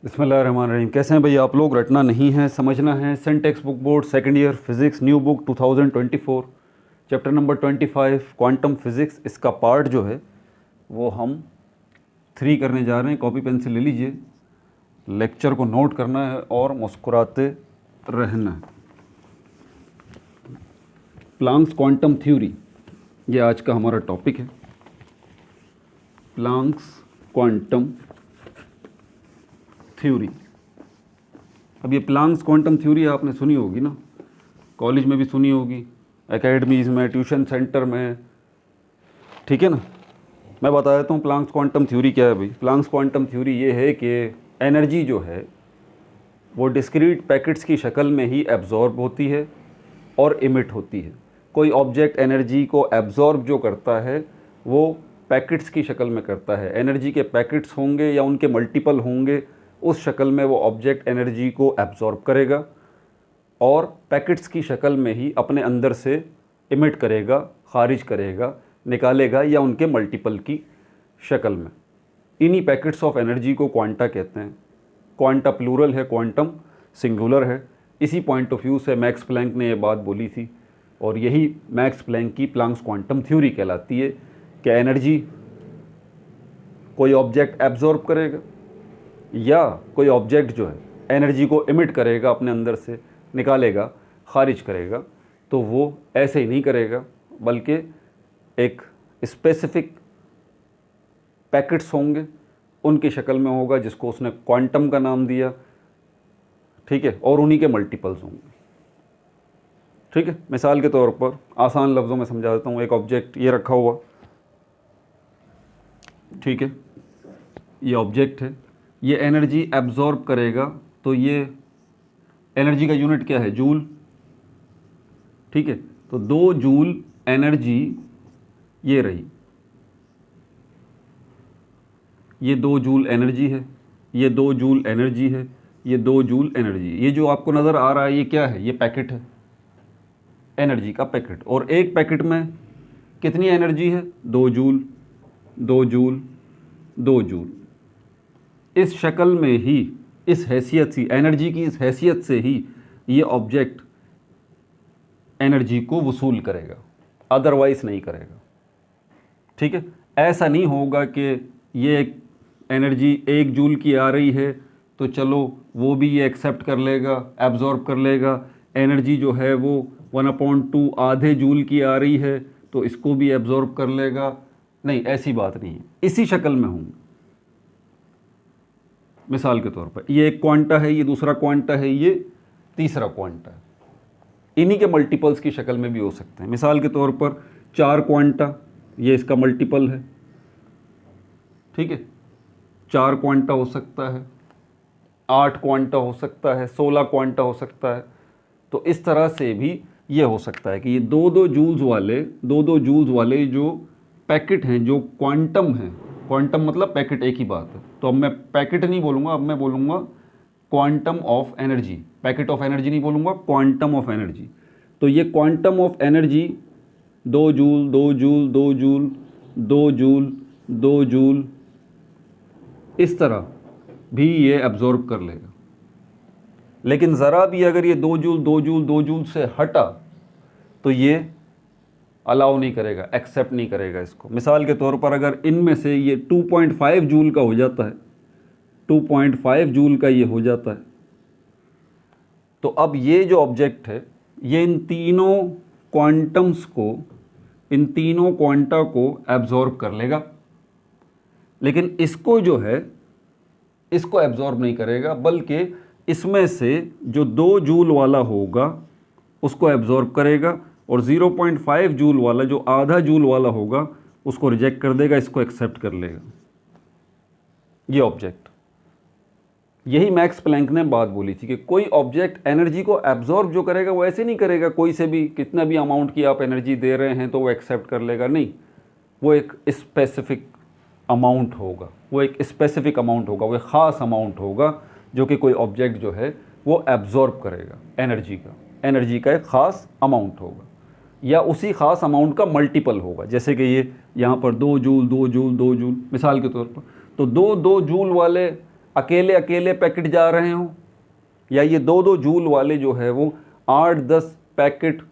बिस्मिल्लाहिर्रहमानिर्रहीम। कैसे हैं भैया आप लोग? रटना नहीं है, समझना है। सेंट text book board second year physics new book 2024 chapter number 25 quantum physics. इसका पार्ट जो है वो हम 3 करने जा रहे हैं। कॉपी पेंसिल ले लीजिए, लेक्चर को नोट करना है और मुस्कुराते रहना है। प्लांक्स क्वांटम थ्योरी, ये आज का हमारा टॉपिक है। Planck's quantum theory. अब ये प्लांक्स क्वांटम थ्योरी आपने सुनी होगी ना, कॉलेज में भी सुनी होगी, एकेडमीज़ में, ट्यूशन सेंटर में, ठीक है ना। मैं बता देता हूँ प्लांक्स क्वांटम थ्योरी क्या है भाई। प्लांक्स क्वांटम थ्योरी ये है कि एनर्जी जो है वो डिस्क्रीट पैकेट्स की शक्ल में ही एब्जॉर्ब होती है और इमिट होती है। कोई ऑब्जेक्ट एनर्जी को एब्जॉर्ब जो करता है वो पैकेट्स की शक्ल में करता है। एनर्जी के पैकेट्स होंगे या उनके मल्टीपल होंगे, उस शक्ल में वो ऑब्जेक्ट एनर्जी को एब्जॉर्ब करेगा और पैकेट्स की शक्ल में ही अपने अंदर से इमिट करेगा, खारिज करेगा, निकालेगा, या उनके मल्टीपल की शक्ल में। इन्हीं पैकेट्स ऑफ एनर्जी को क्वांटा कहते हैं। क्वांटा प्लूरल है, क्वांटम सिंगुलर है। इसी पॉइंट ऑफ व्यू से मैक्स प्लैंक ने ये बात बोली थी और यही मैक्स प्लैंक की प्लांक्स क्वांटम थ्योरी कहलाती है कि एनर्जी कोई ऑब्जेक्ट एब्जॉर्ब करेगा या कोई ऑब्जेक्ट जो है एनर्जी को इमिट करेगा, अपने अंदर से निकालेगा, खारिज करेगा, तो वो ऐसे ही नहीं करेगा बल्कि एक स्पेसिफिक पैकेट्स होंगे, उनकी शक्ल में होगा, जिसको उसने क्वांटम का नाम दिया, ठीक है, और उन्हीं के मल्टीपल्स होंगे, ठीक है। मिसाल के तौर पर आसान लफ्ज़ों में समझा देता हूँ। एक ऑब्जेक्ट ये रखा हुआ, ठीक है, ये ऑब्जेक्ट है, ये एनर्जी एब्जॉर्ब करेगा, तो ये एनर्जी का यूनिट क्या है? जूल, ठीक है। तो 2 जूल एनर्जी ये रही, ये 2 जूल एनर्जी है, ये 2 जूल एनर्जी है, ये 2 जूल एनर्जी। ये जो आपको नज़र आ रहा है ये क्या है? ये पैकेट है, एनर्जी का पैकेट। और एक पैकेट में कितनी एनर्जी है? 2 जूल, 2 जूल, 2 जूल। इस शक्ल में ही, इस हैसियत से, एनर्जी की इस हैसियत से ही ये ऑब्जेक्ट एनर्जी को वसूल करेगा, अदरवाइज नहीं करेगा, ठीक है। ऐसा नहीं होगा कि ये एनर्जी 1 जूल की आ रही है तो चलो वो भी ये एक्सेप्ट कर लेगा, एब्जॉर्ब कर लेगा। एनर्जी जो है वो 1/2 आधे जूल की आ रही है तो इसको भी एब्जॉर्ब कर लेगा। नहीं, ऐसी बात नहीं है। इसी शक्ल में होंगे। मिसाल के तौर पर ये एक क्वांटा है, ये दूसरा क्वांटा है, ये तीसरा क्वांटा है। इन्हीं के मल्टीपल्स की शक्ल में भी हो सकते हैं। मिसाल के तौर पर 4 क्वांटा, ये इसका मल्टीपल है, ठीक है। 4 क्वांटा हो सकता है, 8 क्वांटा हो सकता है, 16 क्वांटा हो सकता है। तो इस तरह से भी ये हो सकता है कि ये 2-2 जूल्स वाले जो पैकेट हैं, जो क्वांटम हैं, क्वांटम मतलब पैकेट, एक ही बात है। तो अब मैं पैकेट नहीं बोलूँगा, अब मैं बोलूँगा quantum of energy. Packet of energy नहीं बोलूँगा, क्वांटम ऑफ एनर्जी। तो ये quantum of energy 2 joule, 2 joule, 2 joule, 2 joule, 2 joule, इस तरह भी ये एब्जॉर्ब कर लेगा। लेकिन ज़रा भी अगर ये 2 जूल, 2 जूल, 2 जूल से हटा तो ये अलाउ नहीं करेगा, एक्सेप्ट नहीं करेगा इसको। मिसाल के तौर पर अगर इनमें से ये 2.5 जूल का हो जाता है, 2.5 जूल का ये हो जाता है, तो अब ये जो ऑब्जेक्ट है ये इन तीनों क्वांटम्स को, इन तीनों क्वांटा को एब्जॉर्ब कर लेगा। लेकिन इसको जो है, इसको एब्जॉर्ब नहीं करेगा, बल्कि इसमें से जो 2 जूल वाला होगा उसको एब्जॉर्ब करेगा और 0.5 जूल वाला, जो आधा जूल वाला होगा, उसको रिजेक्ट कर देगा, इसको एक्सेप्ट कर लेगा ये ऑब्जेक्ट। यही मैक्स प्लैंक ने बात बोली थी कि कोई ऑब्जेक्ट एनर्जी को एब्जॉर्ब जो करेगा वो ऐसे नहीं करेगा कोई से भी, कितना भी अमाउंट की आप एनर्जी दे रहे हैं तो वो एक्सेप्ट कर लेगा। नहीं, वो एक स्पेसिफिक अमाउंट होगा, वो एक स्पेसिफिक अमाउंट होगा, वो एक ख़ास अमाउंट होगा जो कि कोई ऑब्जेक्ट जो है वो एब्जॉर्ब करेगा। एनर्जी का एक ख़ास अमाउंट होगा या उसी ख़ास अमाउंट का मल्टीपल होगा। जैसे कि ये यहाँ पर 2 जूल, 2 जूल, 2 जूल, मिसाल के तौर पर, तो 2 जूल वाले अकेले अकेले पैकेट जा रहे हों, या ये 2-2 जूल वाले जो है वो 8-10 पैकेट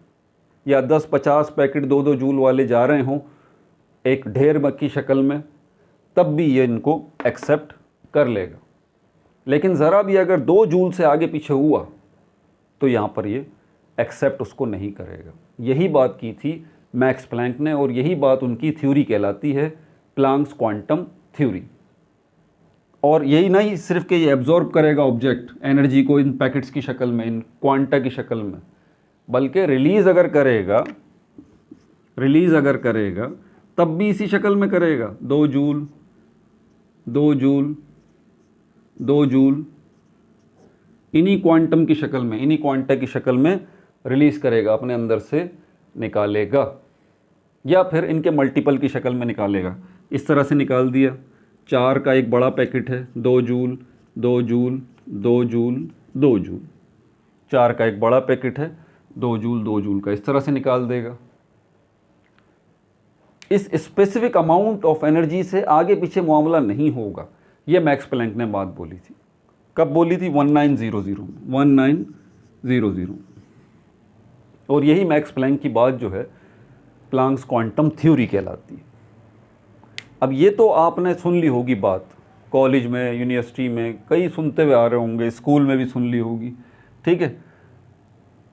या 10-50 पैकेट 2-2 जूल वाले जा रहे हों एक ढेर की शक्ल में, तब भी ये इनको एक्सेप्ट कर लेगा। लेकिन ज़रा भी अगर 2 जूल से आगे पीछे हुआ तो यहाँ पर ये एक्सेप्ट उसको नहीं करेगा। यही बात की थी मैक्स प्लैंक ने, और यही बात उनकी थ्योरी कहलाती है प्लैंक्स क्वांटम थ्योरी। और यही नहीं सिर्फ कि ये एब्जॉर्ब करेगा ऑब्जेक्ट एनर्जी को इन पैकेट्स की शक्ल में, इन क्वांटा की शक्ल में, बल्कि रिलीज़ अगर करेगा तब भी इसी शक्ल में करेगा। 2 जूल 2 जूल 2 जूल इन्हीं क्वांटम की शक्ल में, इन्हीं क्वांटा की शक्ल में रिलीज़ करेगा, अपने अंदर से निकालेगा, या फिर इनके मल्टीपल की शक्ल में निकालेगा। इस तरह से निकाल दिया। 4 का एक बड़ा पैकेट है, 2 जूल 2 जूल 2 जूल 2 जूल। 4 का एक बड़ा पैकेट है, 2 जूल 2 जूल का, इस तरह से निकाल देगा। इस स्पेसिफिक अमाउंट ऑफ एनर्जी से आगे पीछे मामला नहीं होगा। ये मैक्स प्लैंक ने बात बोली थी। कब बोली थी? 1900 में, 1900। और यही मैक्स प्लैंक की बात जो है प्लैंक्स क्वांटम थ्योरी कहलाती है। अब ये तो आपने सुन ली होगी बात, कॉलेज में, यूनिवर्सिटी में कई सुनते हुए आ रहे होंगे, स्कूल में भी सुन ली होगी, ठीक है।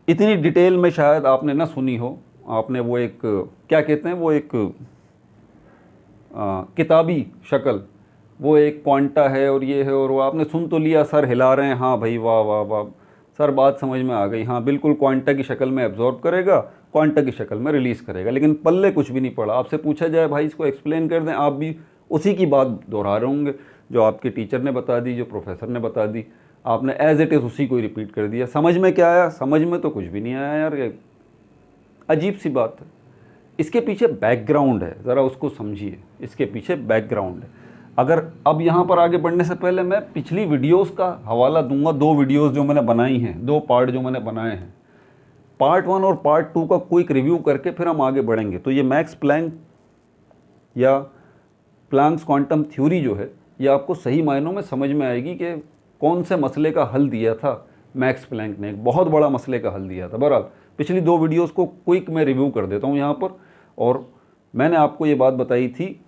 इतनी डिटेल में शायद आपने ना सुनी हो। आपने वो एक क्या कहते हैं, वो एक किताबी शक्ल, वो एक क्वांटा है और ये है और वो आपने सुन तो लिया, सर हिला रहे हैं, हाँ भाई वाह वाह वाह सर, बात समझ में आ गई, हाँ बिल्कुल क्वांटा की शक्ल में एब्जॉर्ब करेगा, क्वांटा की शक्ल में रिलीज़ करेगा। लेकिन पल्ले कुछ भी नहीं पड़ा। आपसे पूछा जाए भाई इसको एक्सप्लेन कर दें, आप भी उसी की बात दोहरा रहे होंगे जो आपके टीचर ने बता दी, जो प्रोफेसर ने बता दी, आपने एज इट इज़ उसी को रिपीट कर दिया। समझ में क्या आया? समझ में तो कुछ भी नहीं आया यार, ये अजीब सी बात है। इसके पीछे बैकग्राउंड है, ज़रा उसको समझिए। इसके पीछे बैकग्राउंड है। अगर अब यहाँ पर आगे बढ़ने से पहले मैं पिछली वीडियोस का हवाला दूंगा, 2 वीडियोस जो मैंने बनाई हैं, 2 पार्ट जो मैंने बनाए हैं, पार्ट 1 और पार्ट 2 का क्विक रिव्यू करके फिर हम आगे बढ़ेंगे। तो ये मैक्स प्लैंक या प्लैंक्स क्वांटम थ्योरी जो है, ये आपको सही मायनों में समझ में आएगी कि कौन से मसले का हल दिया था मैक्स प्लैंक ने। एक बहुत बड़ा मसले का हल दिया था। बहरहाल पिछली 2 वीडियोज़ को क्विक में रिव्यू कर देता हूँ यहाँ पर। और मैंने आपको ये बात बताई थी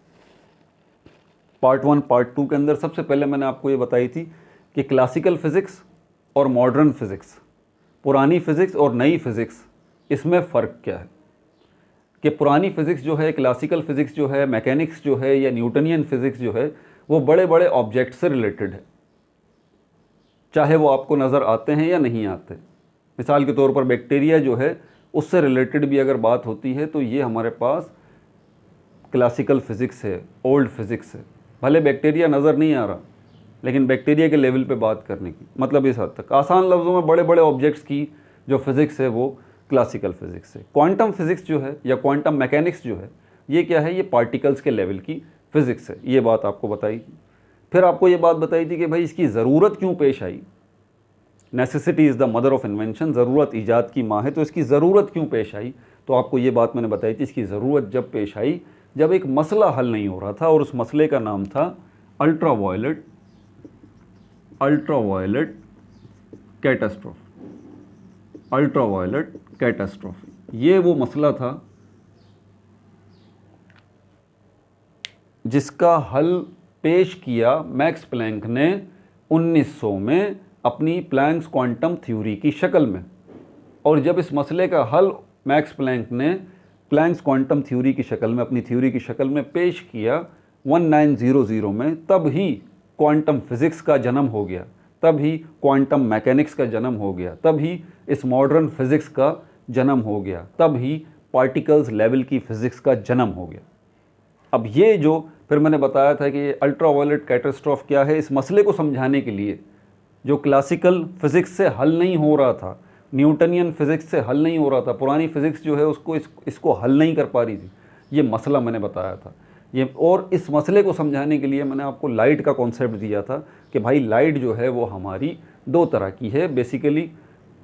पार्ट 1 पार्ट 2 के अंदर। सबसे पहले मैंने आपको ये बताई थी कि क्लासिकल फ़िज़िक्स और मॉडर्न फ़िज़िक्स, पुरानी फ़िज़िक्स और नई फ़िज़िक्स, इसमें फ़र्क क्या है। कि पुरानी फ़िज़िक्स जो है, क्लासिकल फ़िज़िक्स जो है, मैकेनिक्स जो है या न्यूटनियन फ़िज़िक्स जो है, वो बड़े बड़े ऑब्जेक्ट से रिलेटेड है, चाहे वो आपको नज़र आते हैं या नहीं आते। मिसाल के तौर पर बैक्टीरिया जो है, उससे रिलेटेड भी अगर बात होती है तो ये हमारे पास क्लासिकल फ़िज़िक्स है, ओल्ड फ़िज़िक्स है। भले बैक्टीरिया नज़र नहीं आ रहा, लेकिन बैक्टीरिया के लेवल पे बात करने की मतलब इस हद तक, आसान लफ्ज़ों में बड़े बड़े ऑब्जेक्ट्स की जो फ़िज़िक्स है वो क्लासिकल फ़िज़िक्स है। क्वांटम फ़िज़िक्स जो है या क्वांटम मैकेनिक्स जो है, ये क्या है? ये पार्टिकल्स के लेवल की फ़िज़िक्स है। ये बात आपको बताई थी। फिर आपको ये बात बताई थी कि भाई इसकी ज़रूरत क्यों पेश आई। Necessity is the mother of invention, ज़रूरत ईजाद की माँ है। तो इसकी ज़रूरत क्यों पेश आई? तो आपको ये बात मैंने बताई थी, इसकी ज़रूरत जब पेश आई जब एक मसला हल नहीं हो रहा था, और उस मसले का नाम था अल्ट्रावायलेट कैटास्ट्रोफी। अल्ट्रावायलेट कैटास्ट्रोफी, ये वो मसला था जिसका हल पेश किया मैक्स प्लैंक ने 1900 में अपनी प्लैंक्स क्वांटम थ्योरी की शक्ल में। और जब इस मसले का हल मैक्स प्लैंक ने प्लैंक्स क्वांटम थ्योरी की शक्ल में, अपनी थ्योरी की शक्ल में पेश किया 1900 में, तब ही क्वांटम फिज़िक्स का जन्म हो गया, तब ही क्वांटम मैकेनिक्स का जन्म हो गया, तब ही इस मॉडर्न फिज़िक्स का जन्म हो गया, तब ही पार्टिकल्स लेवल की फ़िज़िक्स का जन्म हो गया। अब ये जो फिर मैंने बताया था कि अल्ट्रावायलेट कैटास्ट्रोफ क्या है, इस मसले को समझाने के लिए जो क्लासिकल फ़िज़िक्स से हल नहीं हो रहा था, न्यूटनियन फ़िज़िक्स से हल नहीं हो रहा था, पुरानी फ़िज़िक्स जो है उसको इसको हल नहीं कर पा रही थी, ये मसला मैंने बताया था ये। और इस मसले को समझाने के लिए मैंने आपको लाइट का कॉन्सेप्ट दिया था कि भाई लाइट जो है वो हमारी 2 तरह की है बेसिकली,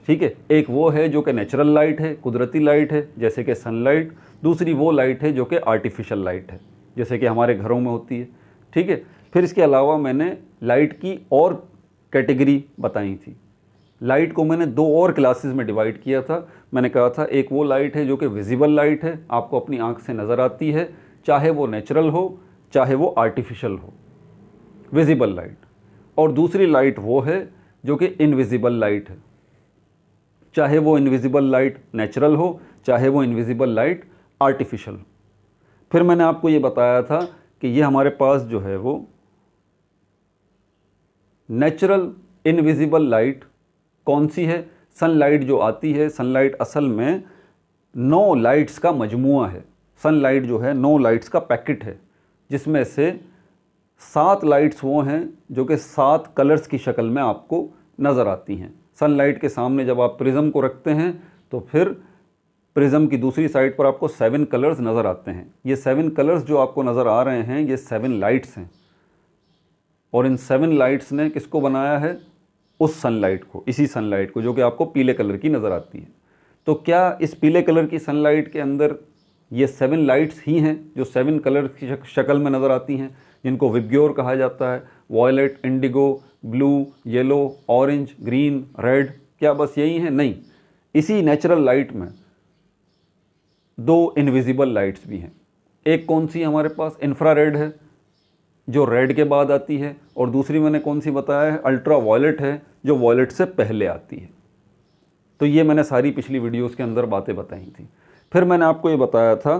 ठीक है। एक वो है जो कि नेचुरल लाइट है, कुदरती लाइट है, जैसे कि सनलाइट। दूसरी वो लाइट है जो कि आर्टिफिशियल लाइट है, जैसे कि हमारे घरों में होती है, ठीक है। फिर इसके अलावा मैंने लाइट की और कैटेगरी बताई थी। लाइट को मैंने दो और क्लासेस में डिवाइड किया था। मैंने कहा था एक वो लाइट है जो कि विजिबल लाइट है, आपको अपनी आंख से नज़र आती है, चाहे वो नेचुरल हो चाहे वो आर्टिफिशियल हो, विजिबल लाइट। और दूसरी लाइट वो है जो कि इनविजिबल लाइट है, चाहे वो इनविजिबल लाइट नेचुरल हो चाहे वो इनविजिबल लाइट आर्टिफिशियल। फिर मैंने आपको ये बताया था कि ये हमारे पास जो है वो नेचुरल इनविजिबल लाइट कौन सी है? सनलाइट जो आती है, सनलाइट असल में 9 लाइट्स का मजमुआ है। सनलाइट जो है 9 लाइट्स का पैकेट है, जिसमें से 7 लाइट्स वो हैं जो कि 7 कलर्स की शक्ल में आपको नज़र आती हैं। सनलाइट के सामने जब आप प्रिज्म को रखते हैं तो फिर प्रिज्म की दूसरी साइड पर आपको 7 कलर्स नज़र आते हैं। ये 7 कलर्स जो आपको नज़र आ रहे हैं ये 7 लाइट्स हैं, और इन 7 लाइट्स ने किसको बनाया है? उस सनलाइट को, इसी सनलाइट को जो कि आपको पीले कलर की नज़र आती है। तो क्या इस पीले कलर की सनलाइट के अंदर ये 7 लाइट्स ही हैं जो 7 कलर की शक्ल में नज़र आती हैं, जिनको विबग्योर कहा जाता है? Violet, indigo, blue, yellow, orange, green, red, क्या बस यही हैं? नहीं, इसी नेचुरल लाइट में 2 इनविजिबल लाइट्स भी हैं। एक कौन सी हमारे पास? इंफ्रारेड है जो रेड के बाद आती है, और दूसरी मैंने कौन सी बताया है? अल्ट्रा वायलेट है जो वॉयलेट से पहले आती है। तो ये मैंने सारी पिछली वीडियोस के अंदर बातें बताई थी। फिर मैंने आपको ये बताया था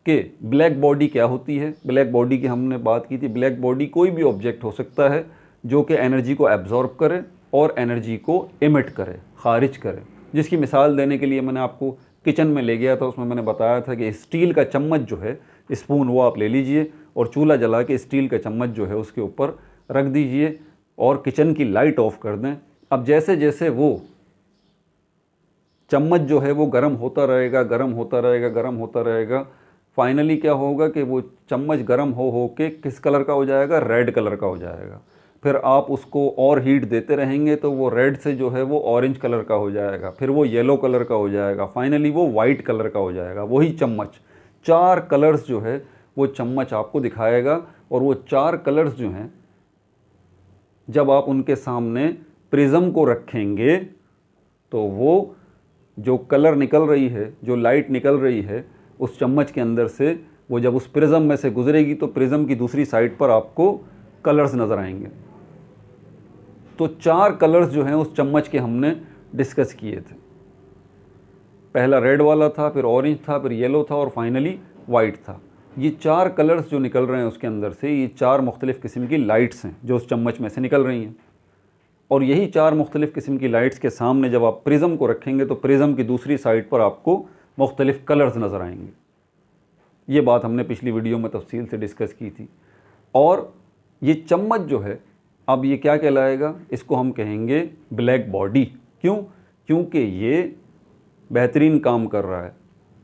कि ब्लैक बॉडी क्या होती है। ब्लैक बॉडी की हमने बात की थी। ब्लैक बॉडी कोई भी ऑब्जेक्ट हो सकता है जो कि एनर्जी को एब्जॉर्ब करे और एनर्जी को इमिट करे, खारिज करे। जिसकी मिसाल देने के लिए मैंने आपको किचन में ले गया था, उसमें मैंने बताया था कि स्टील का चम्मच जो है, स्पून, वो आप ले लीजिए और चूल्हा जला के स्टील का चम्मच जो है उसके ऊपर रख दीजिए और किचन की लाइट ऑफ कर दें। अब जैसे जैसे वो चम्मच जो है वो गर्म होता रहेगा, गर्म होता रहेगा, गर्म होता रहेगा, फाइनली क्या होगा कि वो चम्मच गर्म हो के किस कलर का हो जाएगा? रेड कलर का हो जाएगा। फिर आप उसको और हीट देते रहेंगे तो वो रेड से जो है वो ऑरेंज कलर का हो जाएगा, फिर वो येलो कलर का हो जाएगा, फाइनली वो वाइट कलर का हो जाएगा। वही चम्मच 4 कलर्स जो है वो चम्मच आपको दिखाएगा, और वो 4 कलर्स जो हैं जब आप उनके सामने प्रिज्म को रखेंगे तो वो जो कलर निकल रही है, जो लाइट निकल रही है उस चम्मच के अंदर से, वो जब उस प्रिज्म में से गुजरेगी तो प्रिज्म की दूसरी साइड पर आपको कलर्स नज़र आएंगे। तो 4 कलर्स जो हैं उस चम्मच के हमने डिस्कस किए थे। पहला रेड वाला था, फिर ऑरेंज था, फिर येलो था और फाइनली वाइट था। ये 4 कलर्स जो निकल रहे हैं उसके अंदर से, ये 4 मुख्तलिफ़ किस्म की लाइट्स हैं जो उस चम्मच में से निकल रही हैं। और यही 4 मुख्तलिफ़ किस्म की लाइट्स के सामने जब आप प्रिज्म को रखेंगे तो प्रिज्म की दूसरी साइड पर आपको मुख्तलिफ़ कलर्स नज़र आएंगे। ये बात हमने पिछली वीडियो में तफसील से डिस्कस की थी। और ये चम्मच जो है अब ये क्या कहलाएगा? इसको हम कहेंगे ब्लैक बॉडी। क्यों? क्योंकि ये बेहतरीन काम कर रहा है,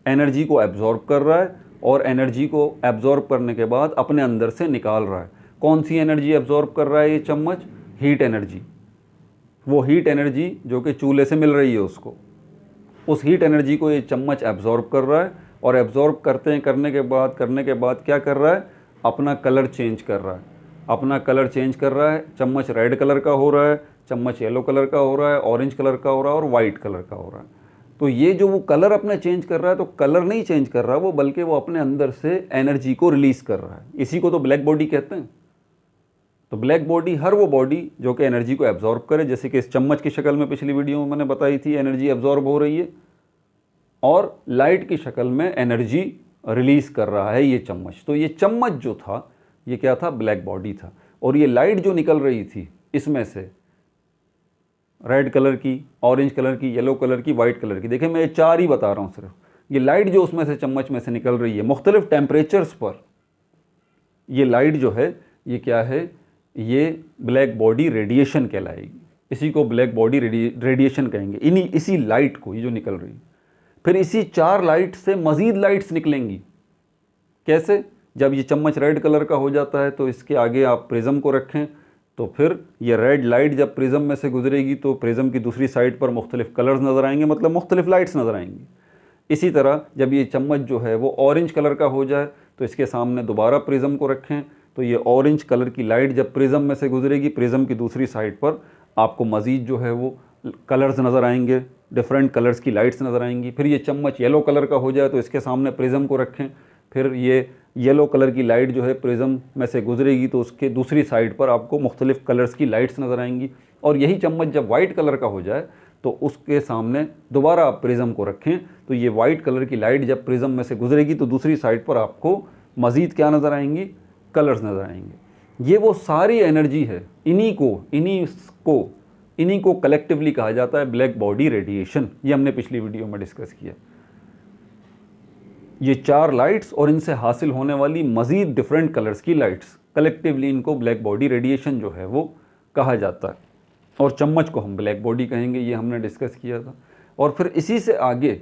एनर्जी को एब्जॉर्ब कर रहा है और एनर्जी को एब्जॉर्ब करने के बाद अपने अंदर से निकाल रहा है। कौन सी एनर्जी एब्जॉर्ब कर रहा है ये चम्मच? Heat energy. वो हीट एनर्जी जो कि चूल्हे से मिल रही है उसको, उस हीट एनर्जी को ये चम्मच एब्जॉर्ब कर रहा है, और एब्जॉर्ब करने के बाद क्या कर रहा है? अपना कलर चेंज कर रहा है। अपना कलर चेंज कर रहा है। चम्मच रेड कलर का हो रहा है, चम्मच येलो कलर का हो रहा है, ऑरेंज कलर का हो रहा है और वाइट कलर का हो रहा है। तो ये जो वो कलर अपने चेंज कर रहा है, तो कलर नहीं चेंज कर रहा वो, बल्कि वो अपने अंदर से एनर्जी को रिलीज़ कर रहा है। इसी को तो ब्लैक बॉडी कहते हैं। तो ब्लैक बॉडी हर वो बॉडी जो कि एनर्जी को एब्जॉर्ब करे, जैसे कि इस चम्मच की शक्ल में पिछली वीडियो में मैंने बताई थी, एनर्जी एब्जॉर्ब हो रही है, और लाइट की शक्ल में एनर्जी रिलीज़ कर रहा है ये चम्मच। तो ये चम्मच जो था ये क्या था? ब्लैक बॉडी था। और ये लाइट जो निकल रही थी इसमें से रेड कलर की, ऑरेंज कलर की, येलो कलर की, वाइट कलर की, देखिए मैं ये 4 ही बता रहा हूँ सिर्फ। ये लाइट जो उसमें से चम्मच में से निकल रही है मुख्तलिफ टेम्परेचर्स पर, ये लाइट जो है ये क्या है? ये ब्लैक बॉडी रेडिएशन कहलाएगी। इसी को ब्लैक बॉडी रेडिएशन कहेंगे, इसी लाइट को, ये जो निकल रही है। फिर इसी 4 लाइट से मज़ीद लाइट्स निकलेंगी। कैसे? जब ये चम्मच रेड कलर का हो जाता है तो इसके आगे आप प्रिज्म को रखें, तो फिर ये रेड लाइट जब प्रिज्म में से गुजरेगी तो प्रिज्म की दूसरी साइड पर मुख्तलिफ़ कलर्स नज़र आएंगे, मतलब मुख्तलिफ़ लाइट्स नज़र आएंगी। इसी तरह जब ये चम्मच जो है वो ऑरेंज कलर का हो जाए तो इसके सामने दोबारा प्रिज्म को रखें, तो ये ऑरेंज कलर की लाइट जब प्रिज्म में से गुजरेगी, प्रिज्म की दूसरी साइड पर आपको मज़ीद जो है वो कलर्स नज़र आएंगे, डिफरेंट कलर्स की लाइट्स नज़र आएंगी। फिर ये चम्मच येलो कलर का हो जाए तो इसके सामने प्रिज्म को रखें, फिर ये येलो कलर की लाइट जो है प्रिज्म में से गुजरेगी तो उसके दूसरी साइड पर आपको मुख्तलिफ़ कलर्स की लाइट्स नज़र आएंगी। और यही चम्मच जब वाइट कलर का हो जाए तो उसके सामने दोबारा आप प्रिज्म को रखें, तो ये वाइट कलर की लाइट जब प्रिज्म में से गुजरेगी तो दूसरी साइड पर आपको मज़ीद क्या नज़र आएंगी, कलर्स नज़र आएंगे। ये वो सारी एनर्जी है, इन्हीं को कलेक्टिवली कहा जाता है ब्लैक बॉडी रेडिएशन। ये हमने पिछली वीडियो में डिस्कस किया। ये 4 लाइट्स और इनसे हासिल होने वाली मज़ीद डिफरेंट कलर्स की लाइट्स, कलेक्टिवली इनको ब्लैक बॉडी रेडिएशन जो है वो कहा जाता है। और चम्मच को हम ब्लैक बॉडी कहेंगे, ये हमने डिस्कस किया था। और फिर इसी से आगे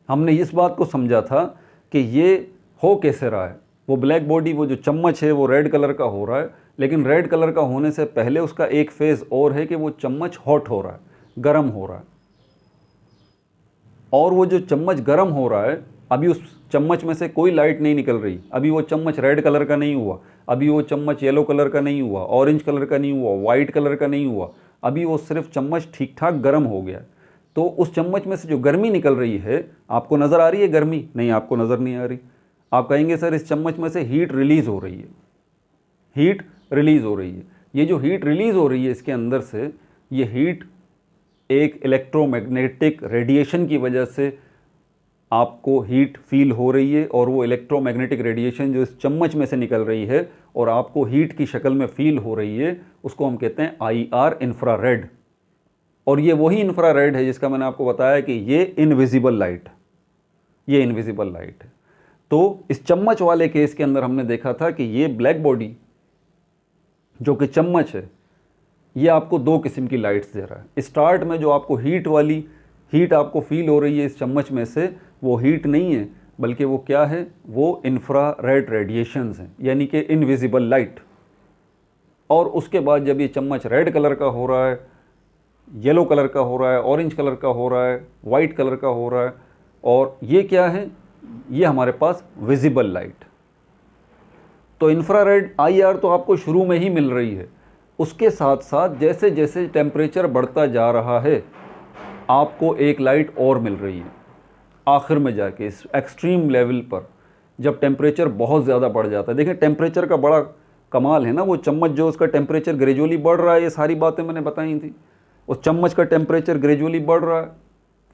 हमने इस बात को समझा था कि ये हो कैसे रहा है। वो ब्लैक बॉडी, वो जो चम्मच है वो रेड कलर का हो रहा है, लेकिन रेड कलर का होने से पहले उसका एक फेज़ और है कि वो चम्मच हॉट हो रहा है, गर्म हो रहा है। और वो जो चम्मच गर्म हो रहा है, अभी उस चम्मच में से कोई लाइट नहीं निकल रही, अभी वो चम्मच रेड कलर का नहीं हुआ, अभी वो चम्मच येलो कलर का नहीं हुआ, ऑरेंज कलर का नहीं हुआ, वाइट कलर का नहीं हुआ, अभी वो सिर्फ चम्मच ठीक ठाक गर्म हो गया। तो उस चम्मच में से जो गर्मी निकल रही है, आपको नज़र आ रही है गर्मी? नहीं, आपको नज़र नहीं आ रही। आप कहेंगे सर इस चम्मच में से हीट रिलीज़ हो रही है, हीट रिलीज़ हो रही है। ये जो हीट रिलीज़ हो रही है इसके अंदर से, ये हीट एक इलेक्ट्रोमैग्नेटिक रेडिएशन की वजह से आपको हीट फील हो रही है। और वो इलेक्ट्रोमैग्नेटिक रेडिएशन जो इस चम्मच में से निकल रही है और आपको हीट की शक्ल में फील हो रही है, उसको हम कहते हैं IR, इंफ्रारेड। और ये वही इंफ्रारेड है जिसका मैंने आपको बताया कि ये इनविजिबल लाइट, ये इनविजिबल लाइट है। तो इस चम्मच वाले केस के अंदर हमने देखा था कि ये ब्लैक बॉडी जो कि चम्मच है, ये आपको 2 किस्म की लाइट्स दे रहा है। स्टार्ट में जो आपको हीट आपको फील हो रही है इस चम्मच में से, वो हीट नहीं है, बल्कि वो क्या है, वो इंफ्रारेड रेडिएशंस हैं, यानी कि इनविजिबल लाइट। और उसके बाद जब ये चम्मच रेड कलर का हो रहा है, येलो कलर का हो रहा है, ऑरेंज कलर का हो रहा है, वाइट कलर का हो रहा है, और ये क्या है, ये हमारे पास विजिबल लाइट। तो इंफ्रारेड IR तो आपको शुरू में ही मिल रही है, उसके साथ साथ जैसे जैसे टेम्परेचर बढ़ता जा रहा है आपको एक लाइट और मिल रही है। आखिर में जाके इस एक्सट्रीम लेवल पर जब टेम्परेचर बहुत ज़्यादा बढ़ जाता है, देखिए टेम्परेचर का बड़ा कमाल है ना, वो चम्मच जो उसका टेम्परेचर ग्रेजुअली बढ़ रहा है, ये सारी बातें मैंने बताई थी। उस चम्मच का टेम्परेचर ग्रेजुअली बढ़ रहा है,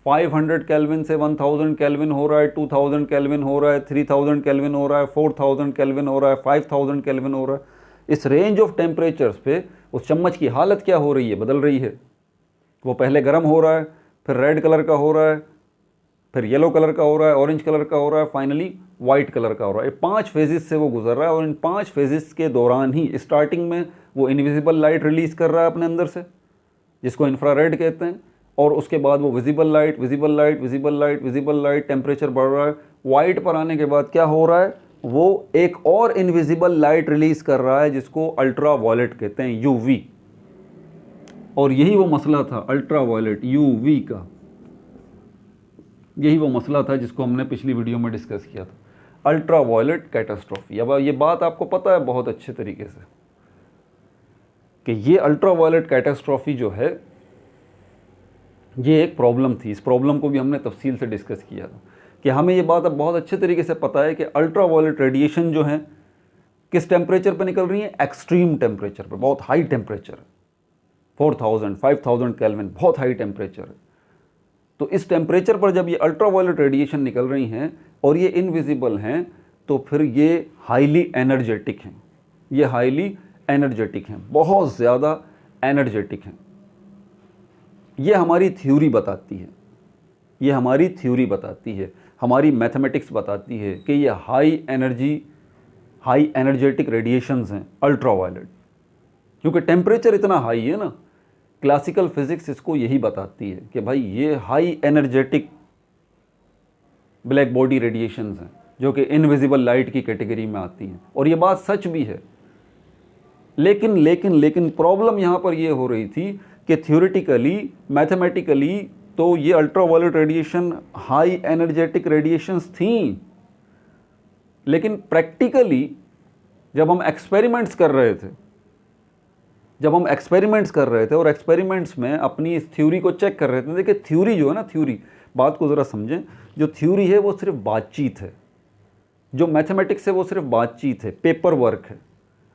500 केल्विन से 1000 केल्विन हो रहा है, 2000 केल्विन हो रहा है, 3000 केल्विन हो रहा है, 4000 केल्विन हो रहा है, 5000 केल्विन हो रहा है। इस रेंज ऑफ टेम्परेचर्स पे उस चम्मच की हालत क्या हो रही है, बदल रही है। वो पहले गर्म हो रहा है, फिर रेड कलर का हो रहा है, फिर येलो कलर का हो रहा है, ऑरेंज कलर का हो रहा है, फाइनली वाइट कलर का हो रहा है। 5 फेजेस से वो गुजर रहा है। और इन 5 फेजेस के दौरान ही स्टार्टिंग में वो इनविजिबल लाइट रिलीज़ कर रहा है अपने अंदर से, जिसको इंफ्रारेड कहते हैं। और उसके बाद वो visible light, visible light, visible light, visible light, temperature बढ़ रहा है। वाइट पर आने के बाद क्या हो रहा है, वो एक और इनविजिबल लाइट रिलीज़ कर रहा है जिसको अल्ट्रा वायलेट कहते हैं, UV। और यही वो मसला था अल्ट्रा वायलेट UV का, यही वो मसला था जिसको हमने पिछली वीडियो में डिस्कस किया था, अल्ट्रा वायलेट कैटास्ट्रॉफी। अब ये बात आपको पता है बहुत अच्छे तरीके से कि ये अल्ट्रा वायलेट कैटास्ट्रॉफी जो है ये एक प्रॉब्लम थी। इस प्रॉब्लम को भी हमने तफसील से डिस्कस किया था कि हमें ये बात अब बहुत अच्छे तरीके से पता है कि अल्ट्रा वायलेट रेडिएशन जो है किस टेम्परेचर पर निकल रही है, एक्सट्रीम टेम्परेचर पर, बहुत हाई टेम्परेचर, 4000 5000 केल्विन, बहुत हाई टेम्परेचर है। तो इस टेम्परेचर पर जब ये अल्ट्रा वायलेट रेडिएशन निकल रही हैं और ये इनविजिबल हैं, तो फिर ये हाईली एनर्जेटिक हैं, ये हाईली एनर्जेटिक हैं, बहुत ज़्यादा एनर्जेटिक हैं। ये हमारी थ्योरी बताती है, ये हमारी थ्योरी बताती है, हमारी मैथमेटिक्स बताती है कि ये हाई एनर्जेटिक रेडिएशंस हैं अल्ट्रा वायलेट, क्योंकि टेम्परेचर इतना हाई है ना। क्लासिकल फिज़िक्स इसको यही बताती है कि भाई ये high energetic black body radiations हैं जो कि इनविजिबल लाइट की कैटेगरी में आती हैं। और ये बात सच भी है। लेकिन प्रॉब्लम यहाँ पर ये हो रही थी कि थ्योरेटिकली, मैथमेटिकली तो ये ultra violet radiation high energetic radiations थी, लेकिन प्रैक्टिकली जब हम एक्सपेरिमेंट्स कर रहे थे, और एक्सपेरिमेंट्स में अपनी इस थ्योरी को चेक कर रहे थे। देखिए थ्योरी जो है ना, थ्योरी, बात को ज़रा समझें, जो थ्योरी है वो सिर्फ बातचीत है, जो मैथमेटिक्स है वो सिर्फ बातचीत है, पेपर वर्क है।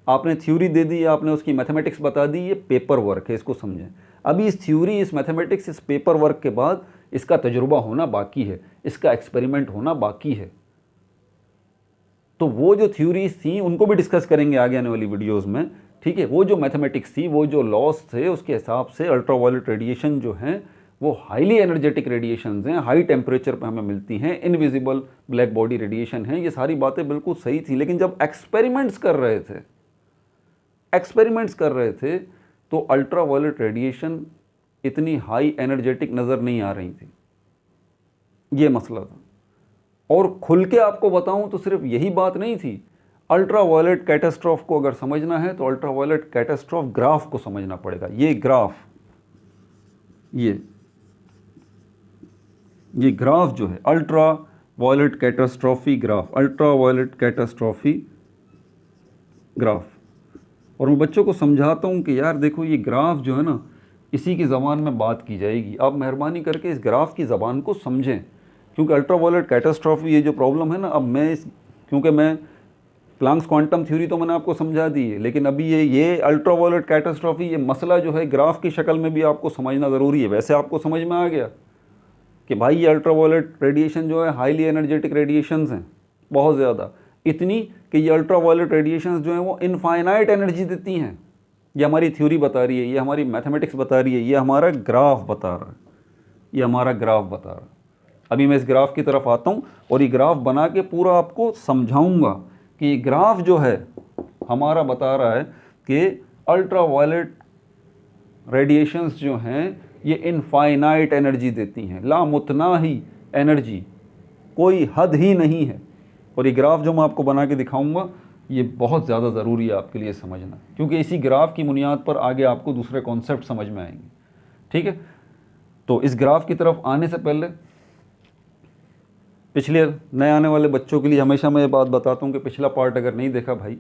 आपने थ्योरी दे दी, आपने उसकी मैथमेटिक्स बता दी, ये पेपर वर्क है, इसको समझें। अभी इस थ्योरी, इस मैथमेटिक्स, इस पेपर वर्क के बाद इसका तजुर्बा होना बाकी है, इसका एक्सपेरिमेंट होना बाकी है। तो वो जो थ्योरीज थी उनको भी डिस्कस करेंगे आगे आने वाली वीडियोस में, ठीक है। वो जो मैथमेटिक्स थी, वो जो लॉस थे, उसके हिसाब से अल्ट्रावायलेट रेडिएशन जो हैं वो हाईली एनर्जेटिक रेडिएशंस हैं, हाई टेम्परेचर पर हमें मिलती हैं, इनविजिबल ब्लैक बॉडी रेडिएशन है। ये सारी बातें बिल्कुल सही थी, लेकिन जब एक्सपेरिमेंट्स कर रहे थे तो अल्ट्रावायलेट रेडिएशन इतनी हाई एनर्जेटिक नज़र नहीं आ रही थी, ये मसला था। और खुल के आपको बताऊं तो सिर्फ यही बात नहीं थी। अल्ट्रावायलेट कैटास्ट्रॉफ को अगर समझना है तो अल्ट्रावायलेट कैटास्ट्रॉफ ग्राफ को समझना पड़ेगा। ये ग्राफ, ये ग्राफ जो है ultraviolet catastrophe graph, ultraviolet catastrophe graph. और मैं बच्चों को समझाता हूँ कि यार देखो ये ग्राफ जो है ना, इसी की ज़बान में बात की जाएगी। आप मेहरबानी करके इस ग्राफ की ज़बान को समझें, क्योंकि अल्ट्रावायलेट कैटास्ट्रॉफी ये जो प्रॉब्लम है ना, अब मैं क्योंकि मैं प्लैंक्स क्वांटम थ्योरी तो मैंने आपको समझा दी है, लेकिन अभी ये अल्ट्रावायलेट कैटास्ट्रॉफी, ये मसला जो है ग्राफ की शक्ल में भी आपको समझना ज़रूरी है। वैसे आपको समझ में आ गया कि भाई ये अल्ट्रावायलेट रेडिएशन जो है हाईली एनर्जेटिक रेडिएशंस हैं, बहुत ज़्यादा, इतनी कि ये अल्ट्रावायलेट रेडिएशंस जो हैं वो इनफाइनाइट एनर्जी देती हैं। ये हमारी थ्योरी बता रही है, ये हमारी मैथमेटिक्स बता रही है, ये हमारा ग्राफ बता रहा है, ये हमारा ग्राफ बता रहा है। अभी मैं इस ग्राफ की तरफ आता हूँ और ये ग्राफ बना के पूरा आपको समझाऊंगा कि ये ग्राफ जो है हमारा बता रहा है कि अल्ट्रावायलेट रेडिएशंस जो हैं ये इनफाइनाइट एनर्जी देती हैं, लामुतनाही एनर्जी, कोई हद ही नहीं है। और ये ग्राफ जो मैं आपको बना के दिखाऊंगा ये बहुत ज़्यादा ज़रूरी है आपके लिए समझना, क्योंकि इसी ग्राफ की बुनियाद पर आगे आपको दूसरे कॉन्सेप्ट समझ में आएंगे, ठीक है। तो इस ग्राफ की तरफ आने से पहले, पिछले नए आने वाले बच्चों के लिए हमेशा मैं ये बात बताता हूँ कि पिछला पार्ट अगर नहीं देखा भाई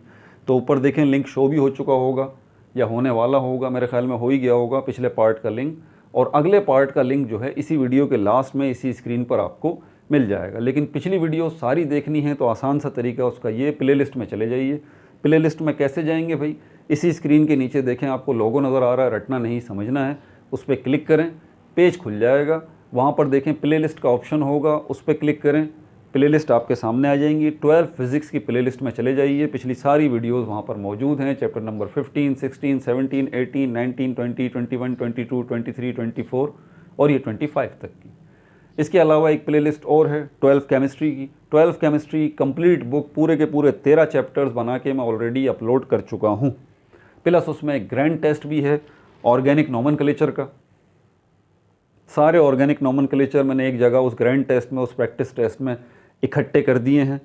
तो ऊपर देखें, लिंक शो भी हो चुका होगा या होने वाला होगा, मेरे ख्याल में हो ही गया होगा पिछले पार्ट का लिंक, और अगले पार्ट का लिंक जो है इसी वीडियो के लास्ट में इसी स्क्रीन पर आपको मिल जाएगा। लेकिन पिछली वीडियो सारी देखनी है तो आसान सा तरीका उसका ये, प्लेलिस्ट में चले जाइए। प्लेलिस्ट में कैसे जाएंगे भाई, इसी स्क्रीन के नीचे देखें, आपको लोगो नज़र आ रहा है, रटना नहीं समझना है, उस पर क्लिक करें, पेज खुल जाएगा, वहाँ पर देखें प्लेलिस्ट का ऑप्शन होगा, उस पर क्लिक करें, प्लेलिस्ट आपके सामने आ जाएंगी। 12 फिज़िक्स की प्लेलिस्ट में चले जाइए, पिछली सारी वीडियोस वहाँ पर मौजूद हैं, चैप्टर नंबर 15, 16, 17, 18, 19, 20, 21, 22, 23, 24 और ये 25 तक की। इसके अलावा एक प्लेलिस्ट और है 12 केमिस्ट्री की। 12 केमिस्ट्री कंप्लीट बुक, पूरे के पूरे 13 चैप्टर्स बना के मैं ऑलरेडी अपलोड कर चुका हूँ। प्लस उसमें एक ग्रैंड टेस्ट भी है ऑर्गेनिक नोमेनक्लेचर का। सारे ऑर्गेनिक नोमेनक्लेचर मैंने एक जगह उस ग्रैंड टेस्ट में, उस प्रैक्टिस टेस्ट में इकट्ठे कर दिए हैं,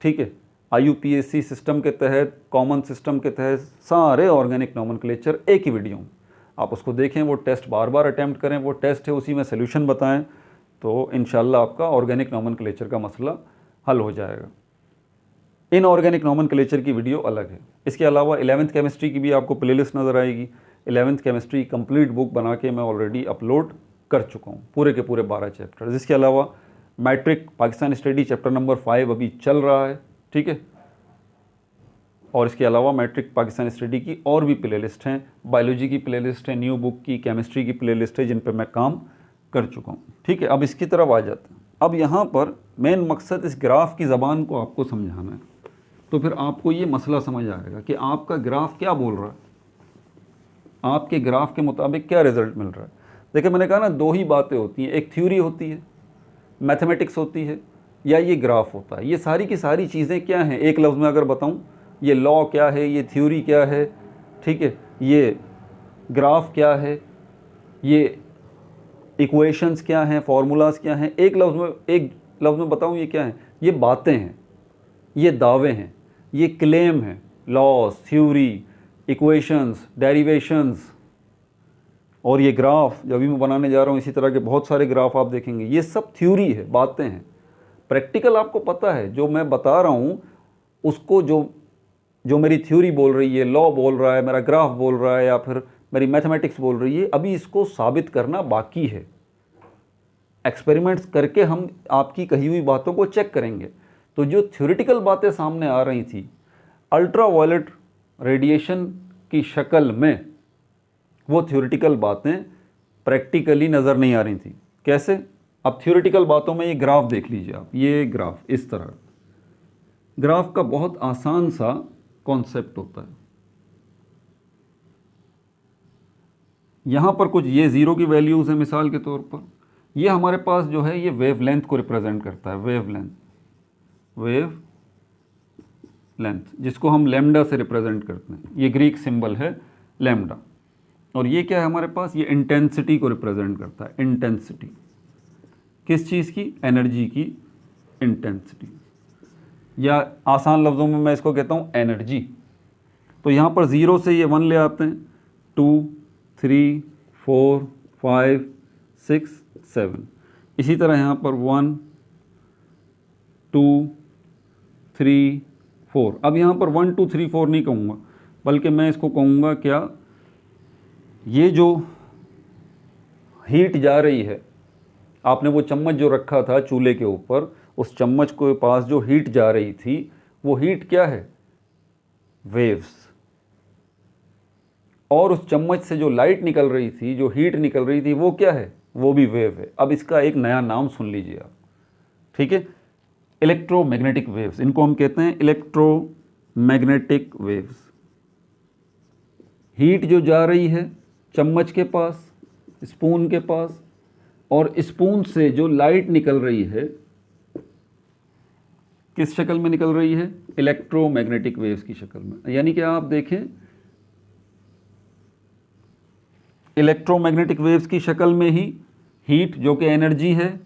ठीक है। IUPAC सिस्टम के तहत, कॉमन सिस्टम के तहत सारे ऑर्गेनिक नोमेनक्लेचर एक ही वीडियो में, आप उसको देखें, वो टेस्ट बार बार अटैम्प्ट करें, वो टेस्ट है उसी में सोल्यूशन बताएं, तो इंशाल्लाह आपका ऑर्गेनिक नोमेनक्लेचर का मसला हल हो जाएगा। इन ऑर्गेनिक नोमेनक्लेचर की वीडियो अलग है। इसके अलावा 11th केमिस्ट्री की भी आपको प्लेलिस्ट नज़र आएगी। 11th केमिस्ट्री कंप्लीट बुक बना के मैं ऑलरेडी अपलोड कर चुका हूँ, पूरे के पूरे 12 चैप्टर। इसके अलावा matric Pakistan study chapter number 5 अभी चल रहा है, ठीक है। और इसके अलावा मैट्रिक पाकिस्तान स्टडी की और भी प्लेलिस्ट हैं, बायोलॉजी की प्लेलिस्ट है, न्यू बुक की, केमिस्ट्री की प्लेलिस्ट है, जिन पर मैं काम कर चुका हूँ, ठीक है। अब इसकी तरफ आ जाते हैं। अब यहाँ पर मेन मकसद इस ग्राफ की ज़बान को आपको समझाना है, तो फिर आपको ये मसला समझ आएगा कि आपका ग्राफ क्या बोल रहा है, आपके ग्राफ के मुताबिक क्या रिज़ल्ट मिल रहा है। देखिए मैंने कहा ना, दो ही बातें होती हैं, एक थ्योरी होती है, मैथमेटिक्स होती है, या ये ग्राफ होता है। ये सारी की सारी चीज़ें क्या हैं, एक लफ्ज़ में अगर बताऊं, ये लॉ क्या है, ये थ्योरी क्या है, ठीक है, ये ग्राफ क्या है, ये इक्वेशंस क्या हैं, फार्मूलाज क्या हैं, एक लफ्ज़ में बताऊं ये क्या है, ये बातें हैं, ये दावे हैं, ये क्लेम हैं, लॉस, थ्योरी, इक्वेशंस, डेरिवेशंस। और ये ग्राफ जो अभी मैं बनाने जा रहा हूँ, इसी तरह के बहुत सारे ग्राफ आप देखेंगे, ये सब थ्योरी है, बातें हैं। प्रैक्टिकल आपको पता है, जो मैं बता रहा हूँ उसको, जो जो मेरी थ्योरी बोल रही है, लॉ बोल रहा है, मेरा ग्राफ बोल रहा है, या फिर मेरी मैथमेटिक्स बोल रही है, अभी इसको साबित करना बाकी है। एक्सपेरिमेंट्स करके हम आपकी कही हुई बातों को चेक करेंगे। तो जो थ्योरेटिकल बातें सामने आ रही थी अल्ट्रावायलेट रेडिएशन की शक्ल में, वो थ्योरेटिकल बातें प्रैक्टिकली नज़र नहीं आ रही थी। कैसे? अब थ्योरेटिकल बातों में ये ग्राफ देख लीजिए आप, ये ग्राफ इस तरह, ग्राफ का बहुत आसान सा कॉन्सेप्ट होता है। यहाँ पर कुछ ये ज़ीरो की वैल्यूज़ हैं मिसाल के तौर पर, ये हमारे पास जो है ये वेवलेंथ को रिप्रेजेंट करता है, वेव लेंथ, जिसको हम लैम्डा से रिप्रेजेंट करते हैं। ये ग्रीक सिंबल है लैम्डा। और ये क्या है हमारे पास? ये इंटेंसिटी को रिप्रेजेंट करता है। इंटेंसिटी किस चीज़ की? एनर्जी की इंटेंसिटी, या आसान लफ्ज़ों में मैं इसको कहता हूँ एनर्जी। तो यहाँ पर ज़ीरो से ये 1 ले आते हैं, 2 3 4 5 6 7। इसी तरह यहाँ पर 1 2 3 4। अब यहाँ पर 1 2 3 4 नहीं कहूँगा, बल्कि मैं इसको कहूँगा क्या, ये जो हीट जा रही है, आपने वो चम्मच जो रखा था चूल्हे के ऊपर, उस चम्मच के पास जो हीट जा रही थी, वो हीट क्या है? वेव्स। और उस चम्मच से जो लाइट निकल रही थी, जो हीट निकल रही थी, वो क्या है? वो भी वेव है। अब इसका एक नया नाम सुन लीजिए आप, ठीक है? इलेक्ट्रोमैग्नेटिक वेव्स, इनको हम कहते हैं इलेक्ट्रोमैग्नेटिक वेव्स। हीट जो जा रही है चम्मच के पास, स्पून के पास, और स्पून से जो लाइट निकल रही है, किस शक्ल में निकल रही है? इलेक्ट्रोमैग्नेटिक वेव्स की शक्ल में। यानी कि आप देखें, इलेक्ट्रोमैग्नेटिक वेव्स की शक्ल में ही हीट जो कि एनर्जी है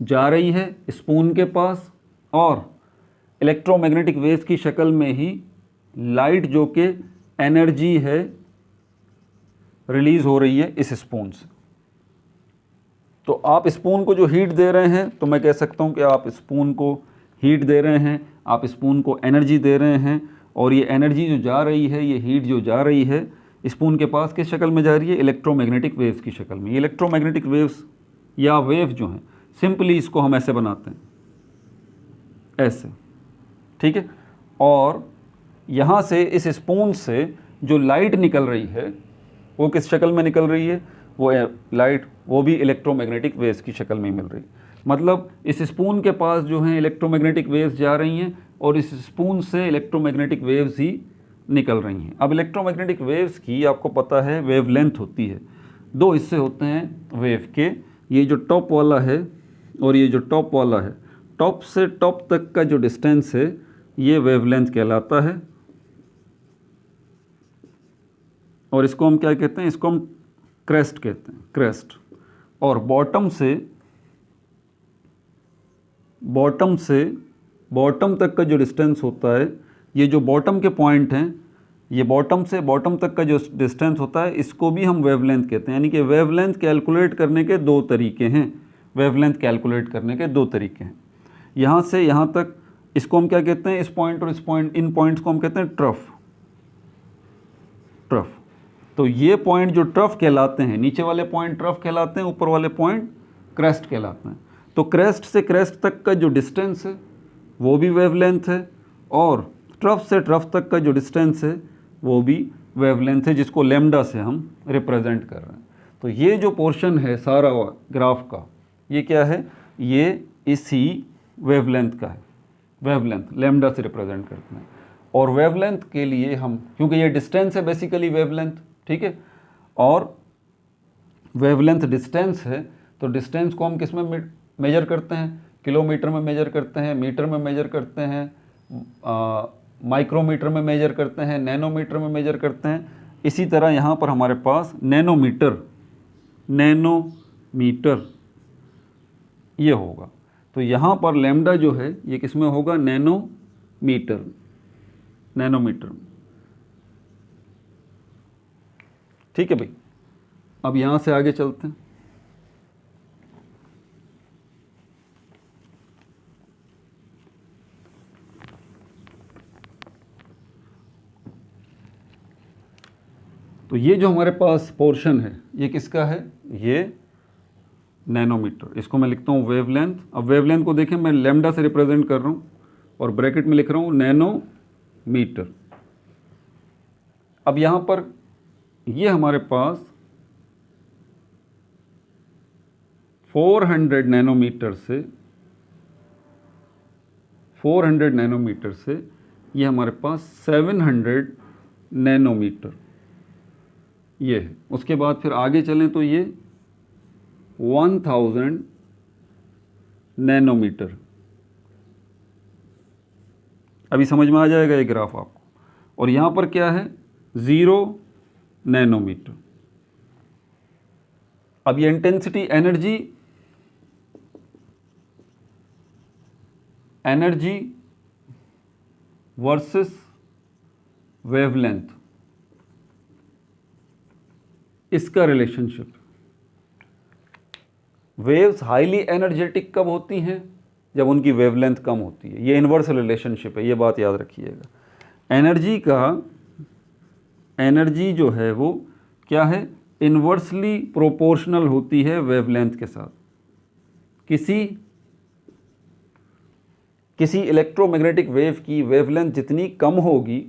जा रही है स्पून के पास, और इलेक्ट्रोमैग्नेटिक वेव्स की शक्ल में ही लाइट जो कि एनर्जी है रिलीज हो रही है इस स्पून से। तो आप स्पून को जो हीट दे रहे हैं, तो मैं कह सकता हूं कि आप स्पून को हीट दे रहे हैं, आप स्पून को एनर्जी दे रहे हैं, और ये एनर्जी जो जा रही है, ये हीट जो जा रही है स्पून के पास, किस शक्ल में जा रही है? इलेक्ट्रोमैग्नेटिक वेव्स की शक्ल में। ये इलेक्ट्रोमैग्नेटिक वेव्स या वेव जो हैं, सिंपली इसको हम ऐसे बनाते हैं, ऐसे, ठीक है? और यहाँ से इस स्पून से जो लाइट निकल रही है, वो किस शक्ल में निकल रही है? वो लाइट, वो भी इलेक्ट्रोमैग्नेटिक वेव्स की शक्ल में मिल रही है। मतलब इस स्पून के पास जो है इलेक्ट्रोमैग्नेटिक वेव्स जा रही हैं, और इस स्पून से इलेक्ट्रोमैग्नेटिक वेव्स ही निकल रही हैं। अब इलेक्ट्रोमैग्नेटिक वेव्स की आपको पता है वेवलेंथ होती है। 2 हिस्से होते हैं वेव के, ये जो टॉप वाला है और ये जो टॉप वाला है। टॉप से टॉप तक का जो डिस्टेंस है, ये वेवलेंथ कहलाता है। और इसको हम क्या कहते हैं? इसको हम क्रेस्ट कहते हैं, क्रेस्ट। और बॉटम तक का जो डिस्टेंस होता है, ये जो बॉटम के पॉइंट हैं, ये बॉटम से बॉटम तक का जो डिस्टेंस होता है, इसको भी हम वेवलेंथ कहते हैं। यानी कि वेवलेंथ कैलकुलेट करने के 2 तरीके हैं। वेवलेंथ कैलकुलेट करने के 2 तरीके हैं। यहाँ से यहाँ तक, इसको हम क्या कहते हैं? इस पॉइंट और इस पॉइंट, इन पॉइंट्स को हम कहते हैं ट्रफ। तो ये पॉइंट जो ट्रफ कहलाते हैं, नीचे वाले पॉइंट ट्रफ कहलाते हैं, ऊपर वाले पॉइंट क्रेस्ट कहलाते हैं। तो क्रेस्ट से क्रेस्ट तक का जो डिस्टेंस है, वो भी वेवलेंथ है, और ट्रफ से ट्रफ तक का जो डिस्टेंस है, वो भी वेवलेंथ है, जिसको लैम्डा से हम रिप्रेजेंट कर रहे हैं। तो ये जो पोर्शन है सारा ग्राफ का, ये क्या है? ये इसी वेवलेंथ का है। वेवलेंथ लैम्डा से रिप्रेजेंट करते हैं। और वेवलेंथ के लिए हम, क्योंकि ये डिस्टेंस है बेसिकली वेवलेंथ, ठीक है, और वेवलेंथ डिस्टेंस है, तो डिस्टेंस को हम किस में मेजर करते हैं? किलोमीटर में मेजर करते हैं, मीटर में मेजर करते हैं, माइक्रोमीटर में मेजर करते हैं, नैनोमीटर में मेजर करते हैं। इसी तरह यहाँ पर हमारे पास नैनोमीटर ये होगा। तो यहाँ पर लैम्डा जो है ये किस में होगा? नैनोमीटर। ठीक है भाई, अब यहाँ से आगे चलते हैं। तो ये जो हमारे पास पोर्शन है ये किसका है, ये नैनोमीटर। इसको मैं लिखता हूँ वेवलेंथ। अब वेवलेंथ को देखें, मैं लैम्डा से रिप्रेजेंट कर रहा हूँ और ब्रैकेट में लिख रहा हूँ नैनोमीटर। अब यहाँ पर ये हमारे पास 400 नैनोमीटर से ये हमारे पास 700 नैनोमीटर ये है। उसके बाद फिर आगे चलें तो ये 1000 नैनोमीटर। अभी समझ में आ जाएगा ये ग्राफ आपको। और यहाँ पर क्या है, 0 नैनोमीटर। अब ये इंटेंसिटी एनर्जी वर्सेस वेवलेंथ, इसका रिलेशनशिप। वेव्स हाईली एनर्जेटिक कब होती हैं, जब उनकी वेवलेंथ कम होती है। ये इन्वर्स रिलेशनशिप है, ये बात याद रखिएगा। एनर्जी जो है वो क्या है, इन्वर्सली प्रोपोर्शनल होती है वेवलेंथ के साथ। किसी इलेक्ट्रोमैग्नेटिक वेव की वेवलेंथ जितनी कम होगी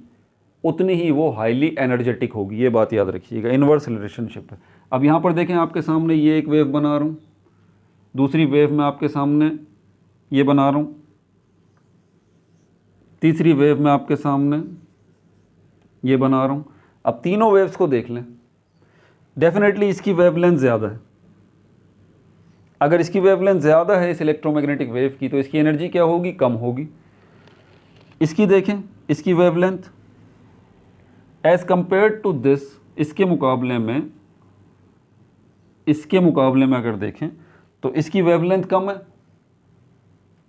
उतनी ही वो हाईली एनर्जेटिक होगी, ये बात याद रखिएगा। इन्वर्स रिलेशनशिप है। अब यहाँ पर देखें, आपके सामने ये एक वेव बना रहा हूँ, दूसरी वेव में आपके सामने ये बना रहा हूँ, तीसरी वेव में आपके सामने ये बना रहा हूँ। अब तीनों वेव्स को देख लें, डेफिनेटली इसकी वेवलेंथ ज़्यादा है। अगर इसकी वेवलेंथ ज़्यादा है इस इलेक्ट्रोमैग्नेटिक वेव की, तो इसकी एनर्जी क्या होगी, कम होगी। इसकी देखें, इसकी wavelength as compare to this, इसके मुकाबले में अगर देखें तो इसकी वेवलेंथ कम है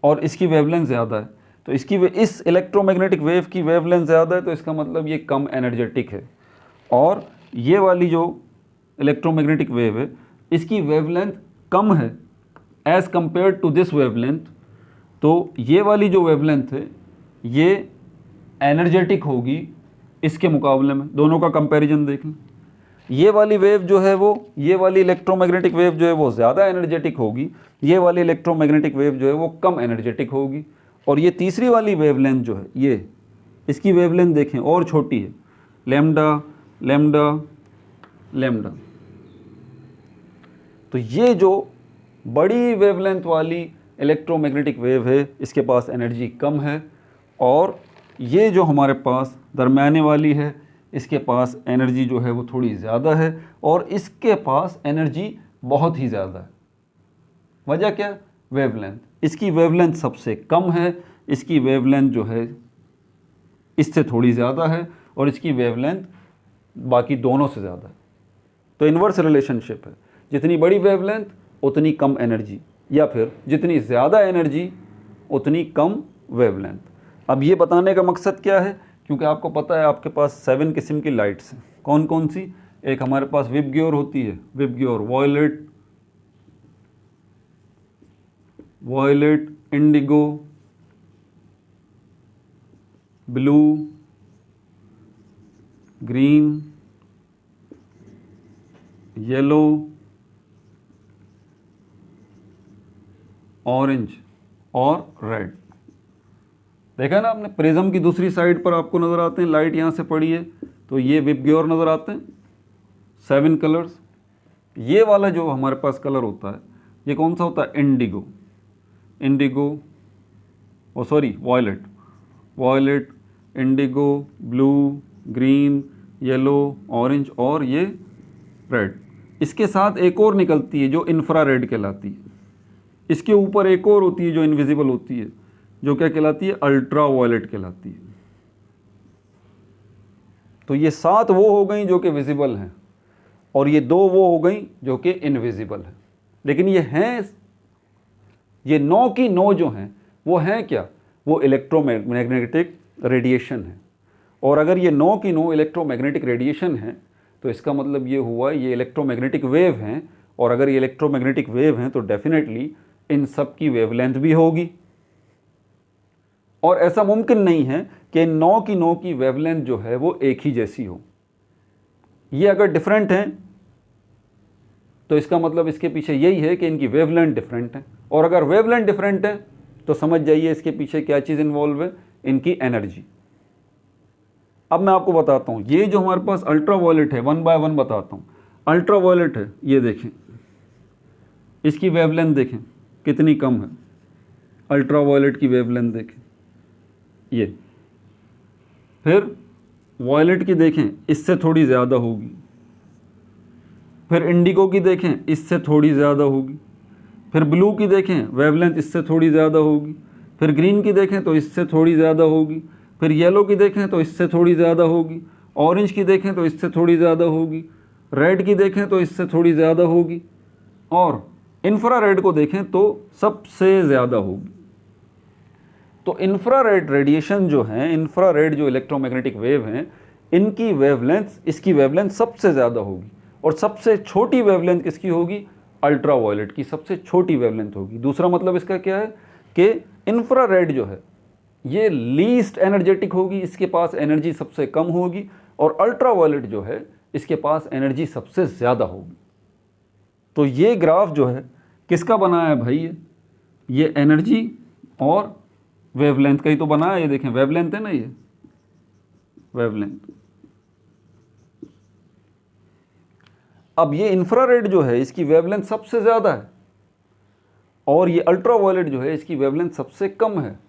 और इसकी वेवलेंथ ज़्यादा है। तो इस इलेक्ट्रोमैग्नेटिक वेव की वेवलेंथ ज़्यादा है, तो इसका मतलब ये कम एनर्जेटिक है। और ये वाली जो इलेक्ट्रोमैग्नेटिक वेव है, इसकी वेवलेंथ कम है as compare to this wavelength. तो ये वाली जो वेवलेंथ है ये एनर्जेटिक होगी इसके मुकाबले में। दोनों का कंपैरिजन देख लें। ये वाली वेव जो है वो, ये वाली इलेक्ट्रोमैग्नेटिक वेव जो है वो ज़्यादा एनर्जेटिक होगी, ये वाली इलेक्ट्रोमैग्नेटिक वेव जो है वो कम एनर्जेटिक होगी। और ये तीसरी वाली वेवलेंथ जो है, ये इसकी वेवलेंथ देखें और छोटी है, लैम्डा लैम्डा लैम्डा। तो ये जो बड़ी वेवलेंथ वाली इलेक्ट्रोमैग्नेटिक वेव है, इसके पास एनर्जी कम है, और ये जो हमारे पास दरमियाने वाली है, इसके पास एनर्जी जो है वो थोड़ी ज़्यादा है, और इसके पास एनर्जी बहुत ही ज़्यादा है। वजह क्या, वेवलेंथ। इसकी वेवलेंथ सबसे कम है, इसकी वेवलेंथ जो है इससे थोड़ी ज़्यादा है, और इसकी वेवलेंथ बाकी दोनों से ज़्यादा है। तो इन्वर्स रिलेशनशिप है, जितनी बड़ी वेवलेंथ उतनी कम एनर्जी, या फिर जितनी ज़्यादा एनर्जी उतनी कम वेवलेंथ। अब ये बताने का मकसद क्या है, क्योंकि आपको पता है आपके पास 7 किस्म की लाइट्स हैं। कौन कौन सी, एक हमारे पास विबग्योर होती है, VIBGYOR, violet, indigo, blue, green, yellow, orange और रेड। देखा ना आपने, प्रिज्म की दूसरी साइड पर आपको नज़र आते हैं, लाइट यहाँ से पड़ी है तो ये विबग्योर नज़र आते हैं, 7 कलर्स। ये वाला जो हमारे पास कलर होता है ये कौन सा होता है, indigo, violet, indigo, blue, green, yellow, orange और ये रेड। इसके साथ एक और निकलती है जो इंफ्रारेड कहलाती है। इसके ऊपर एक और होती है जो इनविजिबल होती है, जो क्या कहलाती है, अल्ट्रा वायलेट कहलाती है। तो ये 7 वो हो गई जो कि विजिबल हैं, और ये 2 वो हो गई जो कि इनविजिबल हैं। लेकिन ये 9 की 9 जो हैं वो हैं क्या, वो इलेक्ट्रोमैग्नेटिक रेडिएशन है। और अगर ये 9 की 9 इलेक्ट्रोमैग्नेटिक रेडिएशन है तो इसका मतलब ये हुआ ये इलेक्ट्रोमैग्नेटिक वेव हैं, और अगर ये इलेक्ट्रोमैग्नेटिक वेव हैं तो डेफिनेटली इन सब की वेवलेंथ भी होगी। और ऐसा मुमकिन नहीं है कि 9 की 9 की वेवलेंथ जो है वो एक ही जैसी हो। ये अगर डिफरेंट हैं तो इसका मतलब इसके पीछे यही है कि इनकी वेवलेंथ डिफरेंट है, और अगर वेवलेंथ डिफरेंट है तो समझ जाइए इसके पीछे क्या चीज़ इन्वॉल्व है, इनकी एनर्जी। अब मैं आपको बताता हूँ, ये जो हमारे पास अल्ट्रा वायलेट है, 1 बाय 1 बताता हूँ। अल्ट्रा वायलेट है, ये देखें, इसकी वेवलेंथ देखें कितनी कम है, अल्ट्रा वायलेट की वेवलेंथ देखें ये। फिर वायलेट की देखें, इससे थोड़ी ज़्यादा होगी। फिर इंडिगो की देखें, इससे थोड़ी ज़्यादा होगी। फिर ब्लू की देखें, वेवलेंथ इससे थोड़ी ज़्यादा होगी। फिर ग्रीन की देखें तो इससे थोड़ी ज़्यादा होगी। फिर येलो की देखें तो इससे थोड़ी ज़्यादा होगी। ऑरेंज की देखें तो इससे थोड़ी ज़्यादा होगी। रेड की देखें तो इससे थोड़ी ज़्यादा होगी। और इंफ्रारेड को देखें तो सबसे ज़्यादा होगी। तो इंफ्रारेड रेडिएशन जो है, इंफ्रारेड जो इलेक्ट्रोमैग्नेटिक वेव हैं, इनकी वेवलेंथ, इसकी वेवलेंथ सबसे ज़्यादा होगी। और सबसे छोटी वेवलेंथ किसकी होगी, अल्ट्रा वायलेट की सबसे छोटी वेवलेंथ होगी। दूसरा मतलब इसका क्या है कि इंफ्रारेड जो है ये लीस्ट एनर्जेटिक होगी, इसके पास एनर्जी सबसे कम होगी। और अल्ट्रा वायलेट जो है इसके पास एनर्जी सबसे ज़्यादा होगी। तो ये ग्राफ जो है किसका बना है भाई, ये एनर्जी और वेवलेंथ का ही तो बना है। ये देखें वेवलेंथ है ना, ये वेवलेंथ। अब ये इंफ्रारेड जो है इसकी वेवलेंथ सबसे ज़्यादा है, और ये अल्ट्रा वायलेट जो है इसकी वेवलेंथ सबसे कम है।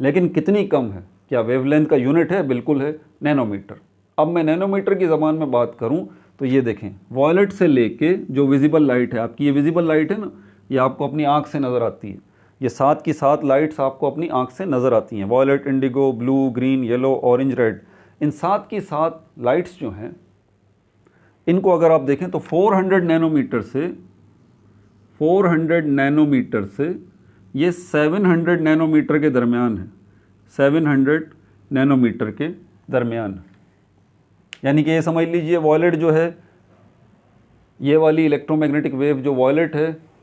लेकिन कितनी कम है, क्या वेवलेंथ का यूनिट है? बिल्कुल है, नैनोमीटर। अब मैं नैनोमीटर की ज़बान में बात करूं तो ये देखें, वायलेट से लेके जो विजिबल लाइट है आपकी, ये विजिबल लाइट है ना, ये आपको अपनी आँख से नज़र आती है। ये 7 की 7 लाइट्स आपको अपनी आँख से नज़र आती हैं, violet, indigo, blue, green, yellow, orange, red. इन 7 की 7 लाइट्स जो हैं, इनको अगर आप देखें तो 400 नैनोमीटर से ये 700 नैनोमीटर के दरमियान है, 700 नैनोमीटर के दरमियान। यानी कि ये समझ लीजिए वायलेट जो है, ये वाली इलेक्ट्रोमैग्नेटिक वेव जो वायलेट है,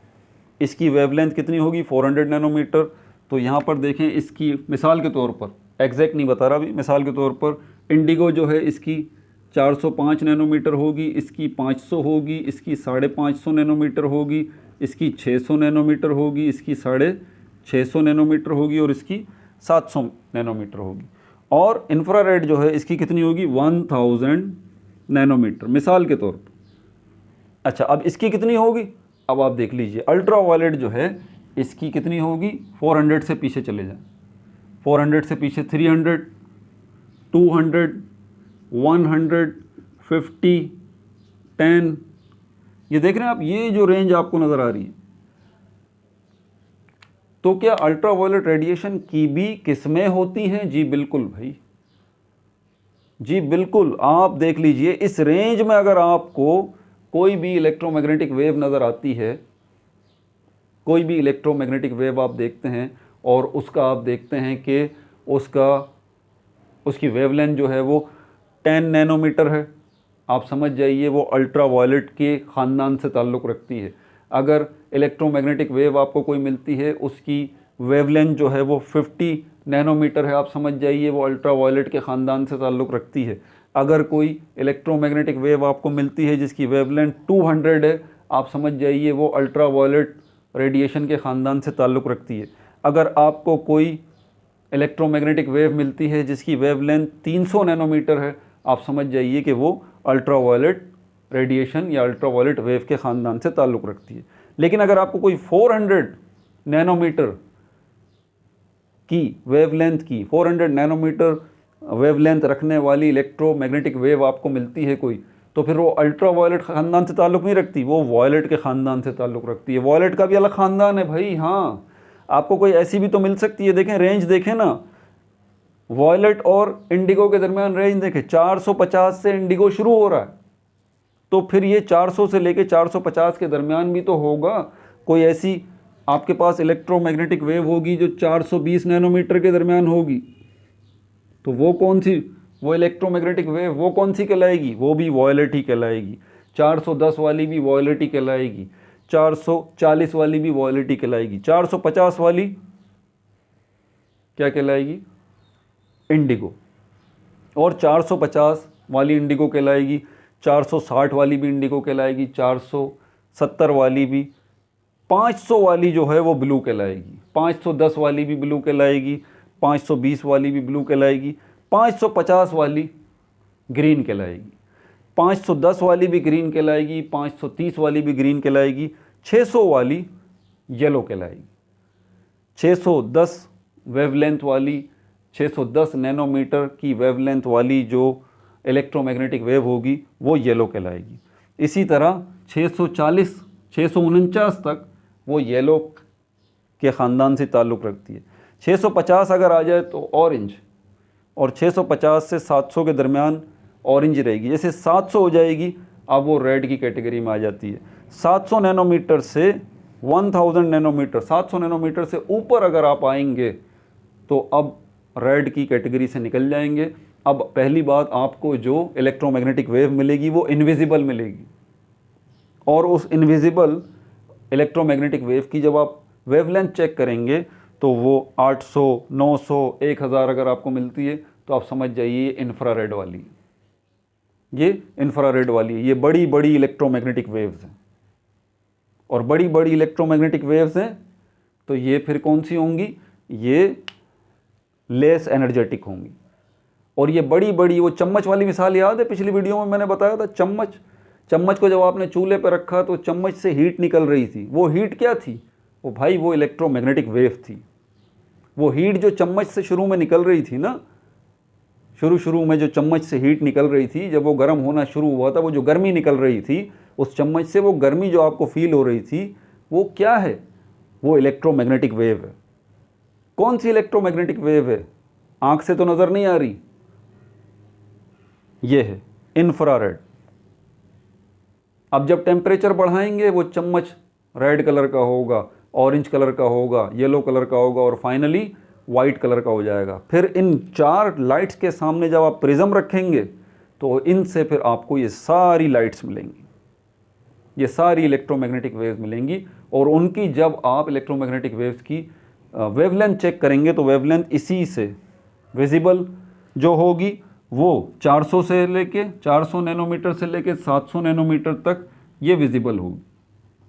इसकी वेवलेंथ कितनी होगी, 400 नैनोमीटर। तो यहाँ पर देखें, इसकी मिसाल के तौर पर, एग्जैक्ट नहीं बता रहा अभी, मिसाल के तौर पर इंडिगो जो है इसकी 405 नैनोमीटर होगी, इसकी 500 होगी, इसकी 550 नैनोमीटर होगी, इसकी 600 नैनोमीटर होगी, इसकी 650 नैनोमीटर होगी, और इसकी 700 नैनोमीटर होगी। और इंफ्रारेड जो है इसकी कितनी होगी, 1000 नैनोमीटर, मिसाल के तौर पर। अच्छा, अब इसकी कितनी होगी, अब आप देख लीजिए, अल्ट्रा वायलेट जो है इसकी कितनी होगी, 400 से पीछे चले जाएं, 400 से पीछे 300, 200, 100, 50, 10। ये देख रहे हैं आप, ये जो रेंज आपको नज़र आ रही है। तो क्या अल्ट्रा वायलेट रेडिएशन की भी किस्में होती हैं? जी बिल्कुल भाई, जी बिल्कुल। आप देख लीजिए, इस रेंज में अगर आपको कोई भी इलेक्ट्रोमैग्नेटिक वेव नज़र आती है, कोई भी इलेक्ट्रोमैग्नेटिक वेव आप देखते हैं और उसका आप देखते हैं कि उसकी वेवलेंथ जो है वो 10 नैनोमीटर है, आप समझ जाइए वो अल्ट्रा वायलेट के ख़ानदान से ताल्लुक़ रखती है। अगर इलेक्ट्रोमैग्नेटिक वेव आपको कोई मिलती है, उसकी वेवलेंथ जो है वो 50 नैनोमीटर है, आप समझ जाइए वो अल्ट्रा वायलेट के ख़ानदान से ताल्लुक़ रखती है। अगर कोई इलेक्ट्रोमैग्नेटिक वेव आपको मिलती है जिसकी वेवलेंथ 200 है, आप समझ जाइए वो अल्ट्रा वायलेट रेडिएशन के ख़ानदान से ताल्लुक़ रखती है। अगर आपको कोई इलेक्ट्रोमैग्नेटिक वेव मिलती है जिसकी वेवलेंथ 300 नैनोमीटर है, आप समझ जाइए कि वो अल्ट्रा वायलेट रेडिएशन या अल्ट्रा वायलेट वेव के ख़ानदान से ताल्लुक़ रखती है। लेकिन अगर आपको कोई 400 नैनोमीटर की वेवलेंथ की 400 नैनोमीटर वेवलेंथ रखने वाली इलेक्ट्रोमैग्नेटिक वेव आपको मिलती है कोई, तो फिर वो अल्ट्रा वायलेट ख़ानदान से ताल्लुक़ नहीं रखती, वो वायलेट के ख़ानदान से ताल्लुक़ रखती है। वायलेट का भी अलग ख़ानदान है भाई। हाँ, आपको कोई ऐसी भी तो मिल सकती है। देखें रेंज, देखें ना, वायलेट और इंडिगो के दरमियान रेंज देखें, 450 से इंडिगो शुरू हो रहा है, तो फिर ये 400 से लेके 450 के दरमियान भी तो होगा। कोई ऐसी आपके पास इलेक्ट्रोमैग्नेटिक वेव होगी जो 420 नैनोमीटर के दरमियान होगी, तो वो कौन सी, वो इलेक्ट्रोमैग्नेटिक वेव वो कौन सी कहलाएगी, वो भी वायलेट ही कहलाएगी। 410 वाली भी वायलेट ही कहलाएगी, 440 वाली भी वायलेट ही कहलाएगी, 450 वाली क्या कहलाएगी, इंडिगो, और 450 वाली इंडिगो कहलाएगी, 460 वाली भी इंडिगो कहलाएगी, 470 वाली भी, 500 वाली जो है वो ब्लू कहलाएगी, 510 वाली भी ब्लू कहलाएगी, 520 वाली भी ब्लू कहलाएगी, 550 वाली ग्रीन कहलाएगी, 510 वाली भी ग्रीन कहलाएगी, 530 वाली भी ग्रीन कहलाएगी, 600 वाली येलो कहलाएगी। 610 वेवलेंथ वाली, 610 नैनोमीटर की वेवलेंथ वाली जो इलेक्ट्रोमैग्नेटिक वेव होगी वो येलो कहलाएगी। इसी तरह 640 649 तक वो येलो के ख़ानदान से ताल्लुक़ रखती है। 650 अगर आ जाए तो ऑरेंज, और 650 से 700 के दरमियान ऑरेंज रहेगी। जैसे 700 हो जाएगी अब वो रेड की कैटेगरी में आ जाती है। 700 नैनोमीटर से 1000 नैनोमीटर, 700 नैनोमीटर से ऊपर अगर आप आएंगे तो अब रेड की कैटेगरी से निकल जाएंगे। अब पहली बात, आपको जो इलेक्ट्रोमैग्नेटिक वेव मिलेगी वो इनविजिबल मिलेगी, और उस इनविजिबल इलेक्ट्रोमैग्नेटिक वेव की जब आप वेवलेंथ चेक करेंगे तो वो 800, 900, 1000 अगर आपको मिलती है तो आप समझ जाइए ये इंफ्रारेड वाली है, ये इंफ्रारेड वाली है। ये बड़ी बड़ी इलेक्ट्रोमैग्नेटिक वेव्स हैं, और बड़ी बड़ी इलेक्ट्रोमैग्नेटिक वेव्स हैं तो ये फिर कौन सी होंगी, ये लेस एनर्जेटिक होंगी। और ये बड़ी बड़ी, वो चम्मच वाली मिसाल याद है, पिछली वीडियो में मैंने बताया था, चम्मच को जब आपने चूल्हे पर रखा तो चम्मच से हीट निकल रही थी। वो हीट क्या थी, वो भाई वो इलेक्ट्रोमैग्नेटिक वेव थी। वो हीट जो चम्मच से शुरू में निकल रही थी ना, शुरू में जो चम्मच से हीट निकल रही थी, जब वो गर्म होना शुरू हुआ था, वो जो गर्मी निकल रही थी उस चम्मच से, वो गर्मी जो आपको फील हो रही थी वो क्या है, वो इलेक्ट्रोमैग्नेटिक वेव है। कौन सी इलेक्ट्रोमैग्नेटिक वेव है, आंख से तो नज़र नहीं आ रही, ये है इंफ्रारेड। अब जब टेम्परेचर बढ़ाएंगे वो चम्मच रेड कलर का होगा, ऑरेंज कलर का होगा, येलो कलर का होगा, और फाइनली वाइट कलर का हो जाएगा। फिर इन 4 लाइट्स के सामने जब आप प्रिज्म रखेंगे तो इनसे फिर आपको ये सारी लाइट्स मिलेंगी, ये सारी इलेक्ट्रोमैग्नेटिक वेव्स मिलेंगी। और उनकी जब आप इलेक्ट्रोमैग्नेटिक वेव्स की वेवलेंथ चेक करेंगे तो वेवलेंथ इसी से विजिबल जो होगी वो 400 से लेके 400 नैनोमीटर से लेके 700 नैनोमीटर तक ये विजिबल होगी।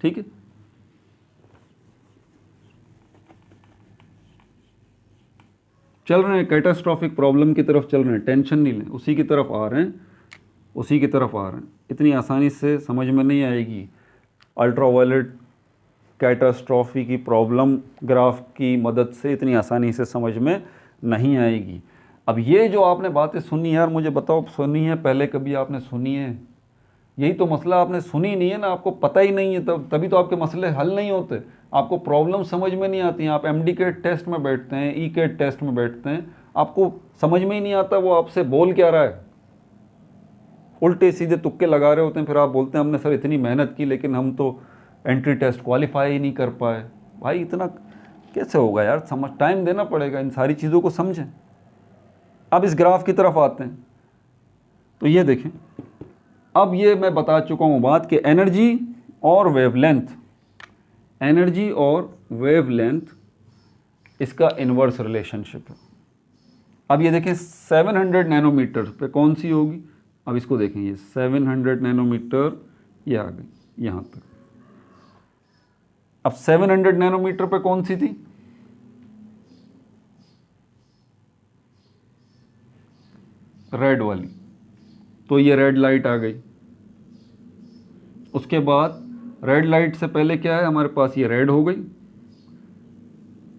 ठीक है, चल रहे हैं कैटास्ट्रॉफिक प्रॉब्लम की तरफ चल रहे हैं, टेंशन नहीं लें, उसी की तरफ आ रहे हैं, उसी की तरफ आ रहे हैं। इतनी आसानी से समझ में नहीं आएगी अल्ट्रावायलेट कैटास्ट्रॉफी की प्रॉब्लम, ग्राफ की मदद से इतनी आसानी से समझ में नहीं आएगी। अब ये जो आपने बातें सुनी यार, मुझे बताओ सुनी है पहले कभी आपने सुनी है? यही तो मसला, आपने सुनी नहीं है ना, आपको पता ही नहीं है, तभी तो आपके मसले हल नहीं होते, आपको प्रॉब्लम समझ में नहीं आती हैं। आप एमडी के टेस्ट में बैठते हैं, ई के टेस्ट में बैठते हैं, आपको समझ में ही नहीं आता वो आपसे बोल क्या रहा है, उल्टे सीधे तुक्के लगा रहे होते हैं। फिर आप बोलते हैं हमने सर इतनी मेहनत की लेकिन हम तो एंट्री टेस्ट क्वालिफाई ही नहीं कर पाए। भाई इतना कैसे होगा यार, समझ, टाइम देना पड़ेगा, इन सारी चीज़ों को समझें। अब इस ग्राफ की तरफ आते हैं तो ये देखें, अब ये मैं बता चुका हूँ बात कि एनर्जी और वेवलेंथ, एनर्जी और वेवलेंथ इसका इन्वर्स रिलेशनशिप है। अब ये देखें 700 नैनोमीटर पे कौन सी होगी, अब इसको देखें, ये 700 नैनोमीटर ये आ गई यहाँ तक। अब 700 नैनोमीटर पे कौन सी थी, रेड वाली, तो ये रेड लाइट आ गई। उसके बाद रेड लाइट से पहले क्या है हमारे पास, ये रेड हो गई,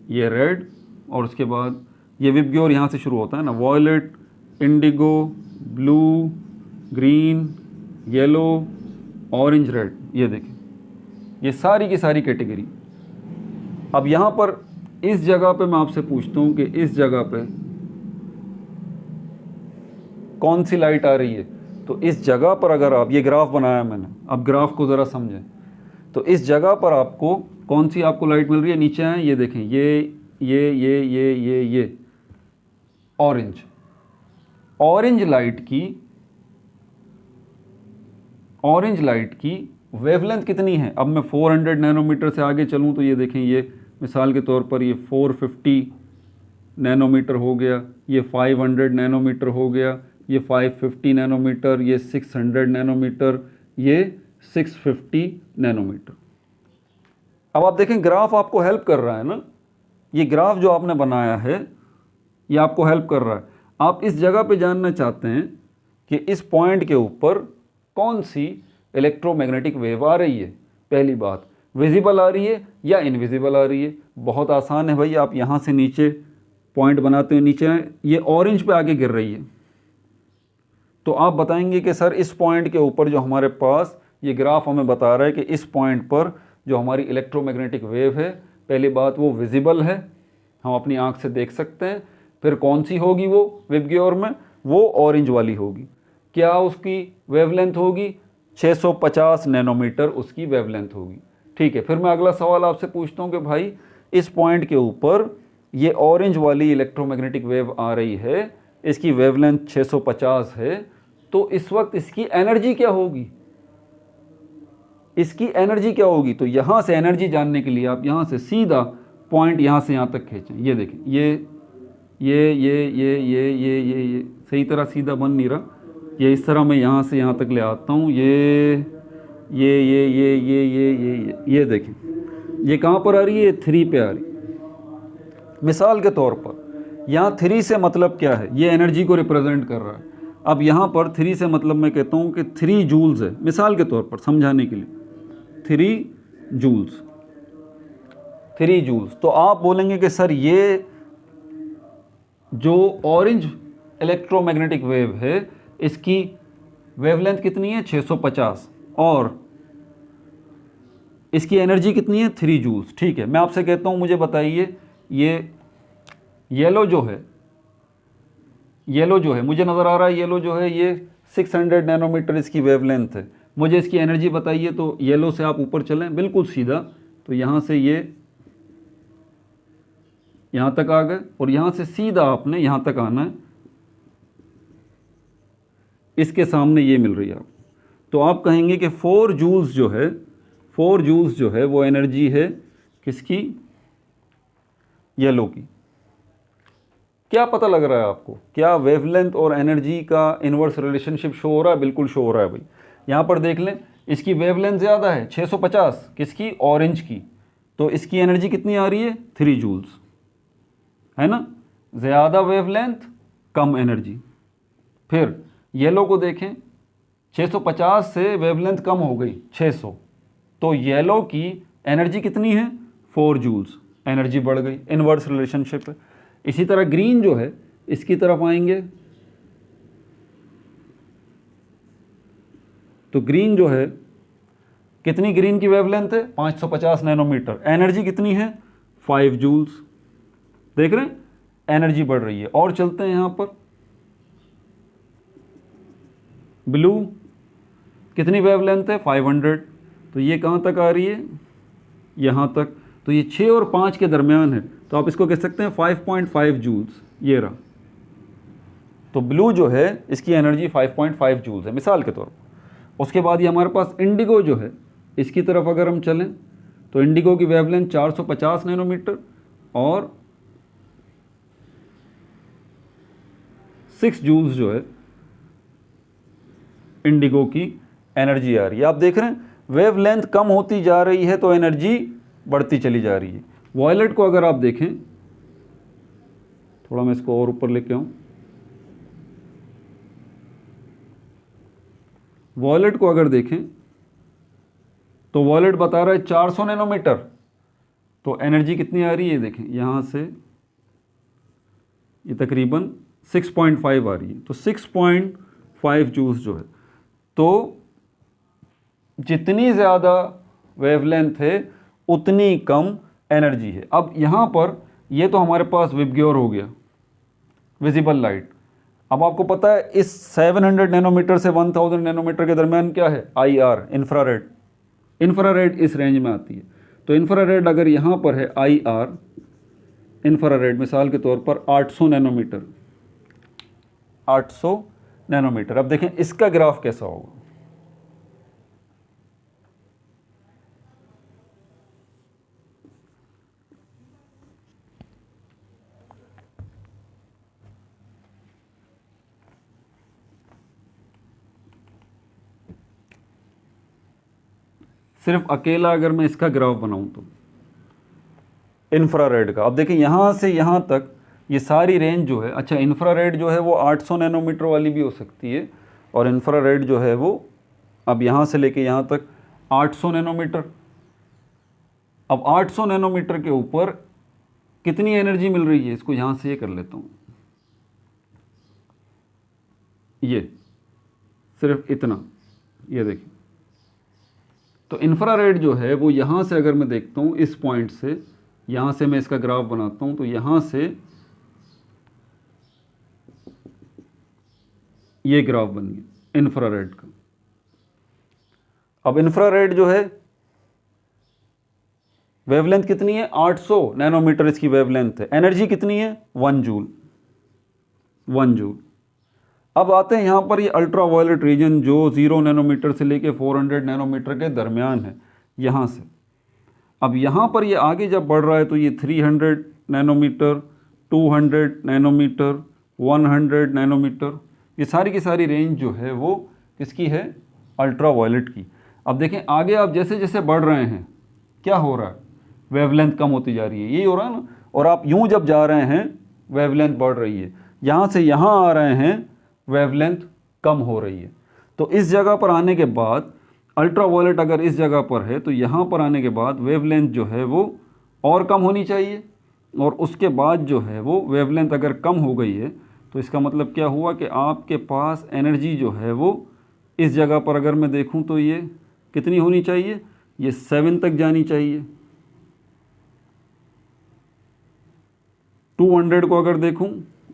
ये रेड, और उसके बाद ये विबग्योर यहाँ से शुरू होता है ना, violet, indigo, blue, green, yellow, orange, red, ये देखें ये सारी की सारी कैटेगरी। अब यहाँ पर इस जगह पे मैं आपसे पूछता हूँ कि इस जगह पे कौन सी लाइट आ रही है, तो इस जगह पर अगर आप, ये ग्राफ बनाया मैंने, अब ग्राफ को ज़रा समझें, तो इस जगह पर आपको कौन सी आपको लाइट मिल रही है, नीचे आए, ये देखें, ये ऑरेंज, ऑरेंज लाइट की वेवलेंथ कितनी है। अब मैं 400 नैनोमीटर से आगे चलूँ तो ये देखें, ये मिसाल के तौर पर ये 450 नैनोमीटर हो गया, ये 500 नैनोमीटर हो गया, ये 550 नैनोमीटर, ये 600 नैनोमीटर, ये 650 नैनोमीटर। अब आप देखें ग्राफ आपको हेल्प कर रहा है ना, ये ग्राफ जो आपने बनाया है ये आपको हेल्प कर रहा है। आप इस जगह पे जानना चाहते हैं कि इस पॉइंट के ऊपर कौन सी इलेक्ट्रोमैग्नेटिक वेव आ रही है। पहली बात, विजिबल आ रही है या इनविजिबल आ रही है। बहुत आसान है भाई, आप यहाँ से नीचे पॉइंट बनाते हुए नीचे आए, ये ऑरेंज पे आके गिर रही है, तो आप बताएंगे कि सर इस पॉइंट के ऊपर जो हमारे पास ये ग्राफ हमें बता रहा है कि इस पॉइंट पर जो हमारी इलेक्ट्रोमैग्नेटिक वेव है, पहली बात वो विजिबल है, हम अपनी आंख से देख सकते हैं। फिर कौन सी होगी वो विबग्योर में, वो ऑरेंज वाली होगी। क्या उसकी वेवलेंथ होगी? 650 नैनोमीटर उसकी वेवलेंथ होगी। ठीक है, फिर मैं अगला सवाल आपसे पूछता हूँ कि भाई इस पॉइंट के ऊपर ये ऑरेंज वाली इलेक्ट्रोमैग्नेटिक वेव आ रही है, इसकी वेवलेंथ 650 है, तो इस वक्त इसकी एनर्जी क्या होगी? इसकी एनर्जी क्या होगी? तो यहाँ से एनर्जी जानने के लिए आप यहाँ से सीधा पॉइंट यहाँ से यहाँ तक खींचें। ये देखें, ये सही तरह सीधा बन नहीं रहा, ये इस तरह मैं यहाँ से यहाँ तक ले आता हूँ। ये देखें, ये कहाँ पर आ रही है? ये 3 पे आ रही है। मिसाल के तौर पर यहाँ 3 से मतलब क्या है? ये एनर्जी को रिप्रेजेंट कर रहा है। अब यहाँ पर 3 से मतलब मैं कहता हूँ कि 3 जूल्स है, मिसाल के तौर पर समझाने के लिए 3 जूल्स, 3 जूल्स। तो आप बोलेंगे कि सर ये जो ऑरेंज इलेक्ट्रोमैग्नेटिक वेव है इसकी वेवलेंथ कितनी है? 650, और इसकी एनर्जी कितनी है? 3 जूल्स। ठीक है, मैं आपसे कहता हूँ मुझे बताइए, ये येलो जो है मुझे नज़र आ रहा है, येलो जो है ये 600 नैनोमीटर इसकी वेवलेंथ है। मुझे इसकी एनर्जी बताइए। तो येलो से आप ऊपर चलें बिल्कुल सीधा, तो यहाँ से ये यहाँ तक आ गए, और यहाँ से सीधा आपने यहाँ तक आना है, इसके सामने ये मिल रही है आप। तो आप कहेंगे कि 4 जूल्स जो है वो एनर्जी है किसकी? येलो की। क्या पता लग रहा है आपको? क्या वेवलेंथ और एनर्जी का इन्वर्स रिलेशनशिप शो हो रहा है? बिल्कुल शो हो रहा है भाई। यहाँ पर देख लें, इसकी वेवलेंथ ज़्यादा है 650, किसकी? ऑरेंज की। तो इसकी एनर्जी कितनी आ रही है? 3 जूल्स, है ना? ज़्यादा वेवलेंथ, कम एनर्जी। फिर येलो को देखें, 650 से वेवलेंथ कम हो गई 600, तो येलो की एनर्जी कितनी है? 4 जूल्स, एनर्जी बढ़ गई, इन्वर्स रिलेशनशिप है। इसी तरह ग्रीन जो है, इसकी तरफ आएंगे तो ग्रीन जो है, कितनी ग्रीन की वेवलेंथ है? 550 नैनोमीटर, एनर्जी कितनी है? 5 जूल्स। देख रहे हैं, एनर्जी बढ़ रही है। और चलते हैं यहाँ पर, ब्लू कितनी वेवलेंथ है? 500, तो ये कहाँ तक आ रही है? यहाँ तक। तो ये 6 और 5 के दरमियान है, तो आप इसको कह सकते हैं 5.5 जूल्स। ये रहा, तो ब्लू जो है इसकी एनर्जी 5.5 जूल्स है मिसाल के तौर पर। उसके बाद ये हमारे पास इंडिगो जो है, इसकी तरफ अगर हम चलें तो इंडिगो की वेवलेंथ 450 नैनोमीटर और 6 जूल्स जो है इंडिगो की एनर्जी आ रही है। आप देख रहे हैं वेवलेंथ कम होती जा रही है तो एनर्जी बढ़ती चली जा रही है। वॉयलेट को अगर आप देखें, थोड़ा मैं इसको और ऊपर लेके आऊं, वॉयलेट को अगर देखें तो वॉयलेट बता रहा है 400 नैनोमीटर, तो एनर्जी कितनी आ रही है? देखें यहाँ से ये तकरीबन 6.5 आ रही है, तो 6.5 जूल्स जो है। तो जितनी ज़्यादा वेवलेंथ है उतनी कम एनर्जी है। अब यहाँ पर ये तो हमारे पास विबग्योर हो गया, विजिबल लाइट। अब आपको पता है इस 700 नैनोमीटर से 1000 नैनोमीटर के दरमियान क्या है? IR, infrared. इंफ्रारेड इस रेंज में आती है। तो इंफ्रारेड अगर यहाँ पर है IR, इंफ्रारेड मिसाल के तौर पर 800 नैनोमीटर, 800 नैनोमीटर। अब देखें इसका ग्राफ कैसा होगा। सिर्फ अकेला अगर मैं इसका ग्राफ बनाऊं तो इंफ्रारेड का, अब देखिए यहाँ से यहाँ तक ये सारी रेंज जो है, अच्छा इंफ्रारेड जो है वो 800 नैनोमीटर वाली भी हो सकती है, और इंफ्रारेड जो है वो अब यहाँ से लेके यहाँ तक 800 नैनोमीटर। अब 800 नैनोमीटर के ऊपर कितनी एनर्जी मिल रही है, इसको यहाँ से ये कर लेता हूँ, ये सिर्फ इतना, ये देखिए। तो इंफ्रारेड जो है वो यहाँ से अगर मैं देखता हूँ इस पॉइंट से, यहाँ से मैं इसका ग्राफ बनाता हूँ, तो यहाँ से ये ग्राफ बन गया इंफ्रारेड का। अब इंफ्रारेड जो है वेवलेंथ कितनी है, 800 नैनोमीटर इसकी वेवलेंथ है, एनर्जी कितनी है 1 जूल, 1 जूल। अब आते हैं यहाँ पर ये अल्ट्रा वायलेट रीजन जो 0 नैनोमीटर से लेके 400 नैनोमीटर के दरमियान है, यहाँ से। अब यहाँ पर ये आगे जब बढ़ रहा है तो ये 300 नैनोमीटर, 200 नैनोमीटर, 100 नैनोमीटर, ये सारी की सारी रेंज जो है वो किसकी है, अल्ट्रा वायलेट की। अब देखें आगे आप जैसे जैसे बढ़ रहे हैं क्या हो रहा है, वेवलेंथ कम होती जा रही है, यही हो रहा है ना। और आप यूं जब जा रहे हैं वेवलेंथ बढ़ रही है, यहाँ से यहाँ आ रहे हैं वेवलेंथ कम हो रही है। तो इस जगह पर आने के बाद अल्ट्रा वायलेट अगर इस जगह पर है तो यहाँ पर आने के बाद वेवलेंथ जो है वो और कम होनी चाहिए, और उसके बाद जो है वो वेवलेंथ अगर कम हो गई है तो इसका मतलब क्या हुआ कि आपके पास एनर्जी जो है वो इस जगह पर अगर मैं देखूँ तो ये कितनी होनी चाहिए, ये 7 तक जानी चाहिए। 200 को अगर देखूं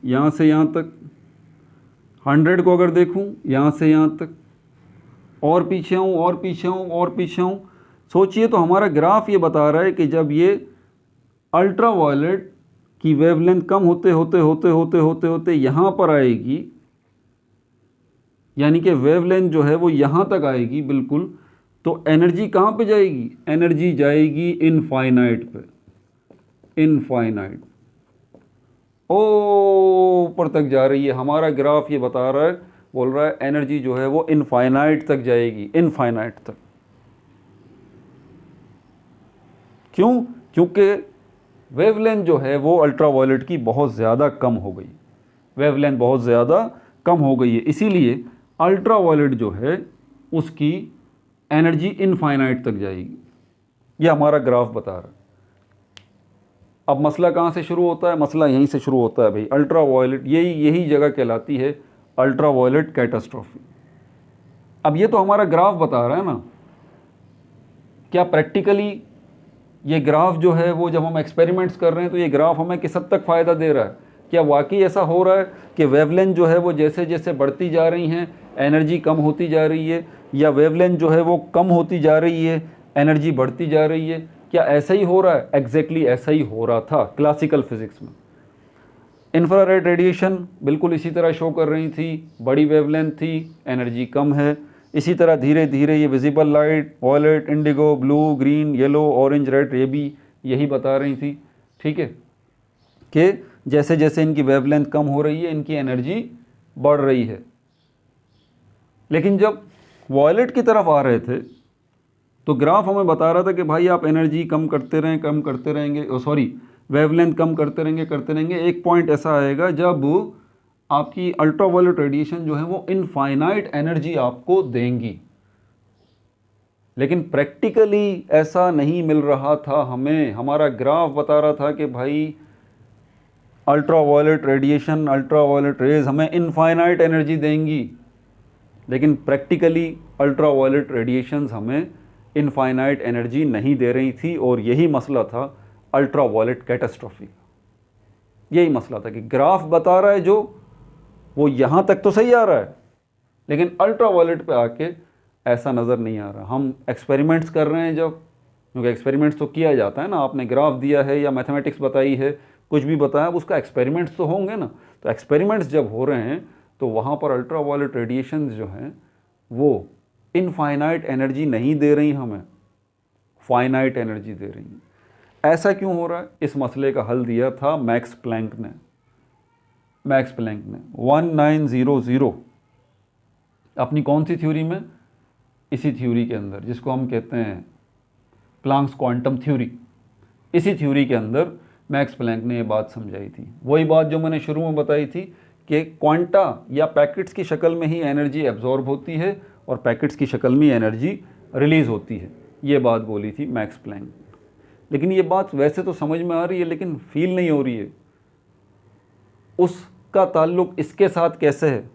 यहाँ से यहाँ तक, 100 को अगर देखूं यहाँ से यहाँ तक, और पीछे आऊँ और पीछे आऊँ और पीछे आऊँ। सोचिए तो हमारा ग्राफ ये बता रहा है कि जब ये अल्ट्रा वायलेट की वेवलेंथ कम होते होते होते होते होते होते यहाँ पर आएगी, यानी कि वेवलेंथ जो है वो यहाँ तक आएगी बिल्कुल, तो एनर्जी कहाँ पे जाएगी, एनर्जी जाएगी इनफाइनाइट पे, इनफाइनाइट ऊपर तक जा रही है। हमारा ग्राफ ये बता रहा है, बोल रहा है एनर्जी जो है वो इनफाइनाइट तक जाएगी, इनफाइनाइट तक। क्यों, क्योंकि वेवलेंथ जो है वो अल्ट्रा वायलेट की बहुत ज़्यादा कम हो गई, वेवलेंथ बहुत ज़्यादा कम हो गई है, इसीलिए अल्ट्रा वायलेट जो है उसकी एनर्जी इनफाइनाइट तक जाएगी। ये हमारा ग्राफ बता रहा है। अब मसला कहाँ से शुरू होता है, मसला यहीं से शुरू होता है भाई, अल्ट्रा वायलेट, यही जगह कहलाती है अल्ट्रा वायलेट कैटास्ट्रॉफी। अब ये तो हमारा ग्राफ बता रहा है ना, क्या प्रैक्टिकली ये ग्राफ जो है वो जब हम एक्सपेरिमेंट्स कर रहे हैं तो ये ग्राफ हमें किस हद तक फ़ायदा दे रहा है, क्या वाकई ऐसा हो रहा है कि वेवलेंथ जो है वो जैसे जैसे बढ़ती जा रही हैं एनर्जी कम होती जा रही है, या वेवलेंथ जो है वो कम होती जा रही है एनर्जी बढ़ती जा रही है, क्या ऐसा ही हो रहा है? एग्जैक्टली ऐसा ही हो रहा था क्लासिकल फिजिक्स में। इंफ्रारेड रेडिएशन बिल्कुल इसी तरह शो कर रही थी, बड़ी वेवलेंथ थी, एनर्जी कम है। इसी तरह धीरे धीरे ये visible light, violet, indigo, blue, green, yellow, orange, red, ये भी यही बता रही थी, ठीक है, कि जैसे जैसे इनकी वेवलेंथ कम हो रही है इनकी एनर्जी बढ़ रही है। लेकिन जब वॉयलेट की तरफ आ रहे थे तो ग्राफ हमें बता रहा था कि भाई आप एनर्जी कम करते रहें, कम करते रहेंगे, सॉरी वेवलेंथ कम करते रहेंगे, एक पॉइंट ऐसा आएगा जब आपकी अल्ट्रावायलेट रेडिएशन जो है वो इनफाइनाइट एनर्जी आपको देंगी। लेकिन प्रैक्टिकली ऐसा नहीं मिल रहा था हमें। हमारा ग्राफ बता रहा था कि भाई अल्ट्रावायलेट रेडिएशन, अल्ट्रावायलेट रेज हमें इनफाइनाइट एनर्जी देंगी, लेकिन प्रैक्टिकली अल्ट्रावायलेट रेडिएशंस हमें इनफाइनाइट एनर्जी नहीं दे रही थी। और यही मसला था अल्ट्रावायलेट कैटास्ट्रॉफी। यही मसला था कि ग्राफ बता रहा है जो वो यहाँ तक तो सही आ रहा है, लेकिन अल्ट्रावायलेट पे आके ऐसा नज़र नहीं आ रहा। हम एक्सपेरिमेंट्स कर रहे हैं जब, क्योंकि एक्सपेरिमेंट्स तो किया जाता है ना, आपने ग्राफ दिया है या मैथमेटिक्स बताई है, कुछ भी बताया, अब उसका एक्सपेरिमेंट्स तो होंगे ना। तो एक्सपेरिमेंट्स जब हो रहे हैं तो वहाँ पर अल्ट्रावायलेट रेडिएशन जो हैं वो इनफाइनाइट एनर्जी नहीं दे रही हमें, फाइनाइट एनर्जी दे रही हैं। ऐसा क्यों हो रहा है? इस मसले का हल दिया था मैक्स प्लैंक ने। मैक्स प्लैंक ने 1900 अपनी कौन सी थ्योरी में, इसी थ्योरी के अंदर जिसको हम कहते हैं प्लैंक्स क्वांटम थ्योरी। इसी थ्योरी के अंदर मैक्स प्लैंक ने ये बात समझाई थी, वही बात जो मैंने शुरू में बताई थी कि क्वांटा या पैकेट्स की शक्ल में ही एनर्जी एब्जॉर्ब होती है और पैकेट्स की शक्ल में एनर्जी रिलीज़ होती है। ये बात बोली थी मैक्स प्लैंक। लेकिन ये बात वैसे तो समझ में आ रही है लेकिन फील नहीं हो रही है। उसका ताल्लुक इसके साथ कैसे है,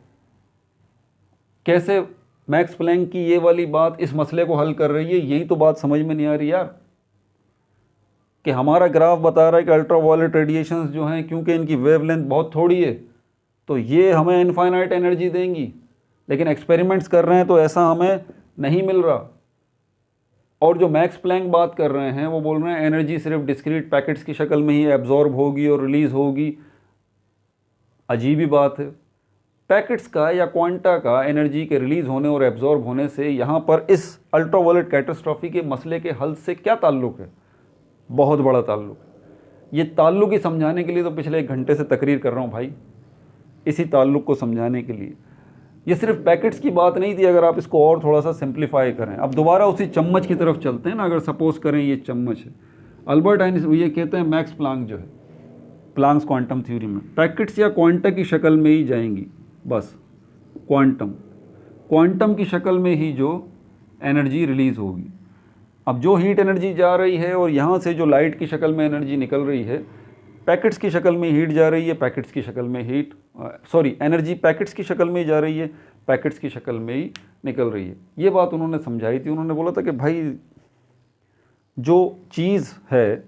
कैसे मैक्स प्लैंक की ये वाली बात इस मसले को हल कर रही है, यही तो बात समझ में नहीं आ रही यार। कि हमारा ग्राफ बता रहा है कि अल्ट्रावायलेट रेडिएशंस जो हैं क्योंकि इनकी वेवलेंथ बहुत थोड़ी है तो ये हमें इनफाइनाइट एनर्जी देंगी, लेकिन एक्सपेरिमेंट्स कर रहे हैं तो ऐसा हमें नहीं मिल रहा। और जो मैक्स प्लैंक बात कर रहे हैं वो बोल रहे हैं एनर्जी सिर्फ डिस्क्रीट पैकेट्स की शक्ल में ही एब्जॉर्ब होगी और रिलीज़ होगी। अजीब ही बात है। पैकेट्स का या क्वांटा का एनर्जी के रिलीज़ होने और एब्जॉर्ब होने से यहाँ पर इस अल्ट्रावायलेट कैटास्ट्रॉफी के मसले के हल से क्या ताल्लुक़ है? बहुत बड़ा ताल्लुक़ है। ये ताल्लुक़ ही समझाने के लिए तो पिछले 1 घंटे से तकरीर कर रहा हूँ भाई, इसी ताल्लुक़ को समझाने के लिए। ये सिर्फ पैकेट्स की बात नहीं थी, अगर आप इसको और थोड़ा सा सिंप्लीफाई करें। अब दोबारा उसी चम्मच की तरफ चलते हैं ना। अगर सपोज़ करें ये चम्मच है, अल्बर्ट आइंस्टाइन ये कहते हैं मैक्स प्लैंक जो है प्लैंक्स क्वांटम थ्योरी में पैकेट्स या क्वांटा की शक्ल में ही जाएंगी, बस क्वांटम की शक्ल में ही जो एनर्जी रिलीज़ होगी। अब जो हीट एनर्जी जा रही है और यहाँ से जो लाइट की शक्ल में एनर्जी निकल रही है, पैकेट्स की शक्ल में हीट जा रही है, पैकेट्स की शक्ल में एनर्जी पैकेट्स की शक्ल में ही जा रही है, पैकेट्स की शक्ल में ही निकल रही है। ये बात उन्होंने समझाई थी। उन्होंने बोला था कि भाई जो चीज़ है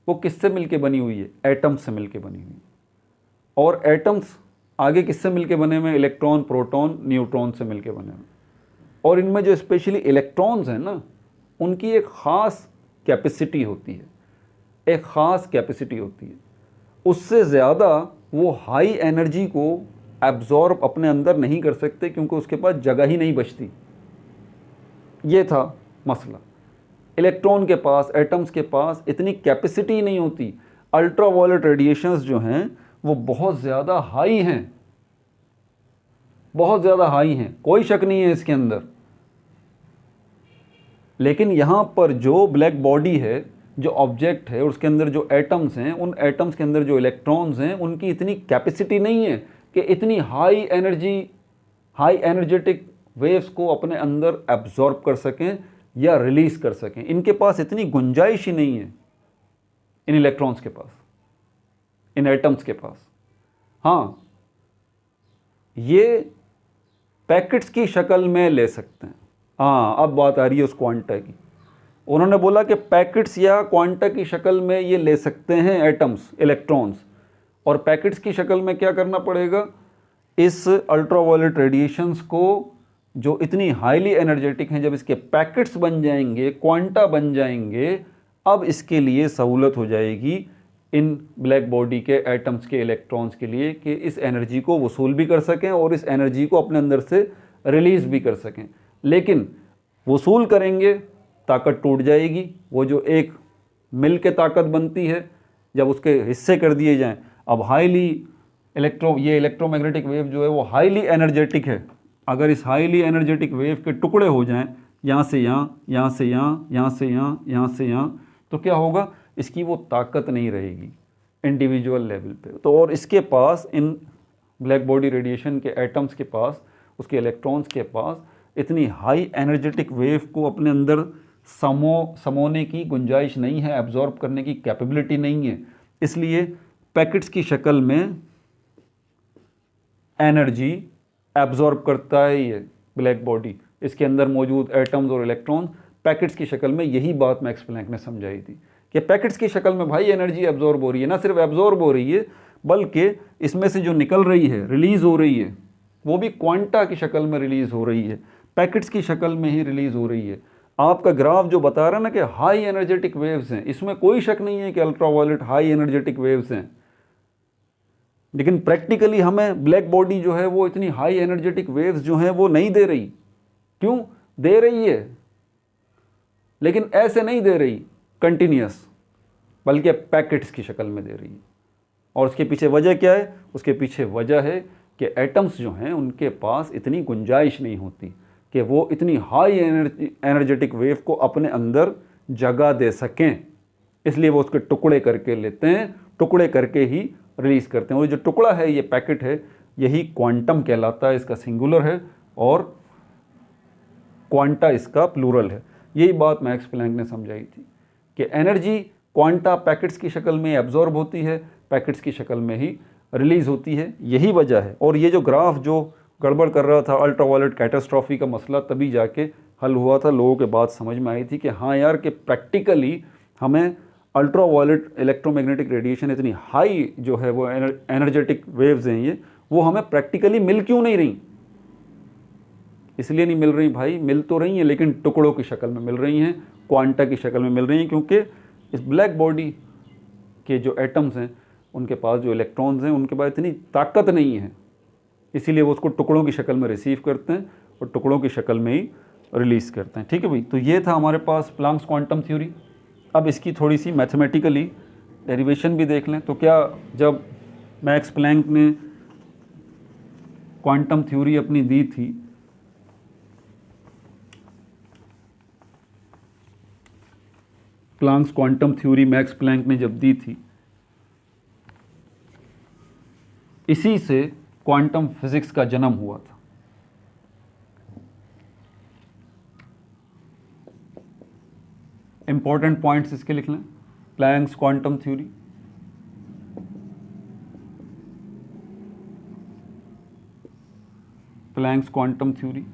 वो किससे मिलके बनी हुई है? एटम्स से मिलके बनी हुई। और एटम्स आगे किससे मिलके बने हुए? इलेक्ट्रॉन, प्रोटॉन, न्यूट्रॉन से मिलके बने हुए। और इनमें जो स्पेशली इलेक्ट्रॉन्स हैं ना, उनकी एक ख़ास कैपेसिटी होती है, एक ख़ास कैपेसिटी होती है। उससे ज़्यादा वो हाई एनर्जी को एब्जॉर्ब अपने अंदर नहीं कर सकते क्योंकि उसके पास जगह ही नहीं बचती। ये था मसला। इलेक्ट्रॉन के पास, एटम्स के पास इतनी कैपेसिटी नहीं होती। अल्ट्रावायलेट रेडिएशंस जो हैं वो बहुत ज़्यादा हाई हैं, बहुत ज़्यादा हाई हैं, कोई शक नहीं है इसके अंदर। लेकिन यहाँ पर जो ब्लैक बॉडी है, जो ऑब्जेक्ट है, उसके अंदर जो एटम्स हैं, उन एटम्स के अंदर जो इलेक्ट्रॉन्स हैं, उनकी इतनी कैपेसिटी नहीं है कि इतनी high energy, high energetic waves को अपने अंदर एब्जॉर्ब कर सकें या रिलीज़ कर सकें। इनके पास इतनी गुंजाइश ही नहीं है, इन इलेक्ट्रॉन्स के पास, इन एटम्स के पास। हाँ, ये पैकेट्स की शक्ल में ले सकते हैं। हाँ, अब बात आ रही है उस क्वांटा की। उन्होंने बोला कि पैकेट्स या क्वांटा की शक्ल में ये ले सकते हैं एटम्स, इलेक्ट्रॉन्स। और पैकेट्स की शक्ल में क्या करना पड़ेगा? इस अल्ट्रावायलेट रेडिएशंस को जो इतनी हाईली एनर्जेटिक हैं, जब इसके पैकेट्स बन जाएंगे, क्वांटा बन जाएंगे, अब इसके लिए सहूलत हो जाएगी इन ब्लैक बॉडी के एटम्स के इलेक्ट्रॉन्स के लिए कि इस एनर्जी को वसूल भी कर सकें और इस एनर्जी को अपने अंदर से रिलीज़ भी कर सकें। लेकिन वसूल करेंगे, ताकत टूट जाएगी। वो जो एक मिल के ताकत बनती है, जब उसके हिस्से कर दिए जाएं, अब हाईली ये इलेक्ट्रोमैग्नेटिक वेव जो है वो हाईली एनर्जेटिक है। अगर इस हाईली एनर्जेटिक वेव के टुकड़े हो जाएं, यहाँ से यहाँ, यहाँ से यहाँ, यहाँ से यहाँ, यहाँ से यहाँ, तो क्या होगा? इसकी वो ताकत नहीं रहेगी इंडिविजुअल लेवल पे। तो और इसके पास, इन ब्लैक बॉडी रेडिएशन के एटम्स के पास, उसके इलेक्ट्रॉन्स के पास इतनी हाई एनर्जेटिक वेव को अपने अंदर समोने की गुंजाइश नहीं है, एब्जॉर्ब करने की कैपेबिलिटी नहीं है। इसलिए पैकेट्स की शक्ल में एनर्जी एब्जॉर्ब करता है ये ब्लैक बॉडी, इसके अंदर मौजूद एटम्स और इलेक्ट्रॉन पैकेट्स की शक्ल में। यही बात मैक्स प्लैंक ने समझाई थी कि पैकेट्स की शक्ल में भाई एनर्जी एब्जॉर्ब हो रही है, ना सिर्फ एब्जॉर्ब हो रही है बल्कि इसमें से जो निकल रही है, रिलीज़ हो रही है, वो भी क्वांटा की शक्ल में रिलीज़ हो रही है, पैकेट्स की शक्ल में ही रिलीज़ हो रही है। आपका ग्राफ जो बता रहा है ना कि हाई एनर्जेटिक वेव्स हैं, इसमें कोई शक नहीं है कि अल्ट्रावायलेट हाई एनर्जेटिक वेव्स हैं। लेकिन प्रैक्टिकली हमें ब्लैक बॉडी जो है वो इतनी हाई एनर्जेटिक वेव्स जो हैं वो नहीं दे रही। क्यों दे रही है? लेकिन ऐसे नहीं दे रही कंटिन्यूस, बल्कि पैकेट्स की शक्ल में दे रही है। और उसके पीछे वजह क्या है? उसके पीछे वजह है कि एटम्स जो हैं उनके पास इतनी गुंजाइश नहीं होती कि वो इतनी हाई एनर्जेटिक वेव को अपने अंदर जगह दे सकें, इसलिए वो उसके टुकड़े करके लेते हैं, टुकड़े करके ही रिलीज़ करते हैं। और जो टुकड़ा है, ये पैकेट है, यही क्वांटम कहलाता है, इसका सिंगुलर है और क्वांटा इसका प्लूरल है। यही बात मैक्स प्लैंक ने समझाई थी कि एनर्जी क्वांटा पैकेट्स की शक्ल में एब्जॉर्ब होती है, पैकेट्स की शक्ल में ही रिलीज़ होती है, यही वजह है। और ये जो ग्राफ जो गड़बड़ कर रहा था, अल्ट्रावायलेट कैटास्ट्रॉफी का मसला, तभी जाके हल हुआ था, लोगों के बात समझ में आई थी कि हाँ यार, कि प्रैक्टिकली हमें अल्ट्रावायलेट इलेक्ट्रोमैग्नेटिक रेडिएशन इतनी हाई जो है वो एनर्जेटिक वेव्स हैं ये, वो हमें प्रैक्टिकली मिल क्यों नहीं रही। इसलिए नहीं मिल रही भाई, मिल तो रही हैं लेकिन टुकड़ों की शक्ल में मिल रही हैं, क्वांटा की शक्ल में मिल रही हैं, क्योंकि इस ब्लैक बॉडी के जो एटम्स हैं उनके पास जो इलेक्ट्रॉन्स हैं उनके पास इतनी ताकत नहीं है, इसीलिए वो उसको टुकड़ों की शक्ल में रिसीव करते हैं और टुकड़ों की शक्ल में ही रिलीज़ करते हैं। ठीक है भाई, तो ये था हमारे पास प्लैंक्स क्वांटम थ्योरी। अब इसकी थोड़ी सी मैथमेटिकली डेरिवेशन भी देख लें। तो क्या जब मैक्स प्लैंक ने क्वांटम थ्योरी अपनी दी थी, Planck's quantum theory Max Planck ने जब दी थी, इसी से क्वांटम फिजिक्स का जन्म हुआ था। इंपॉर्टेंट पॉइंट्स इसके लिख लें। Planck's quantum theory, Planck's quantum theory,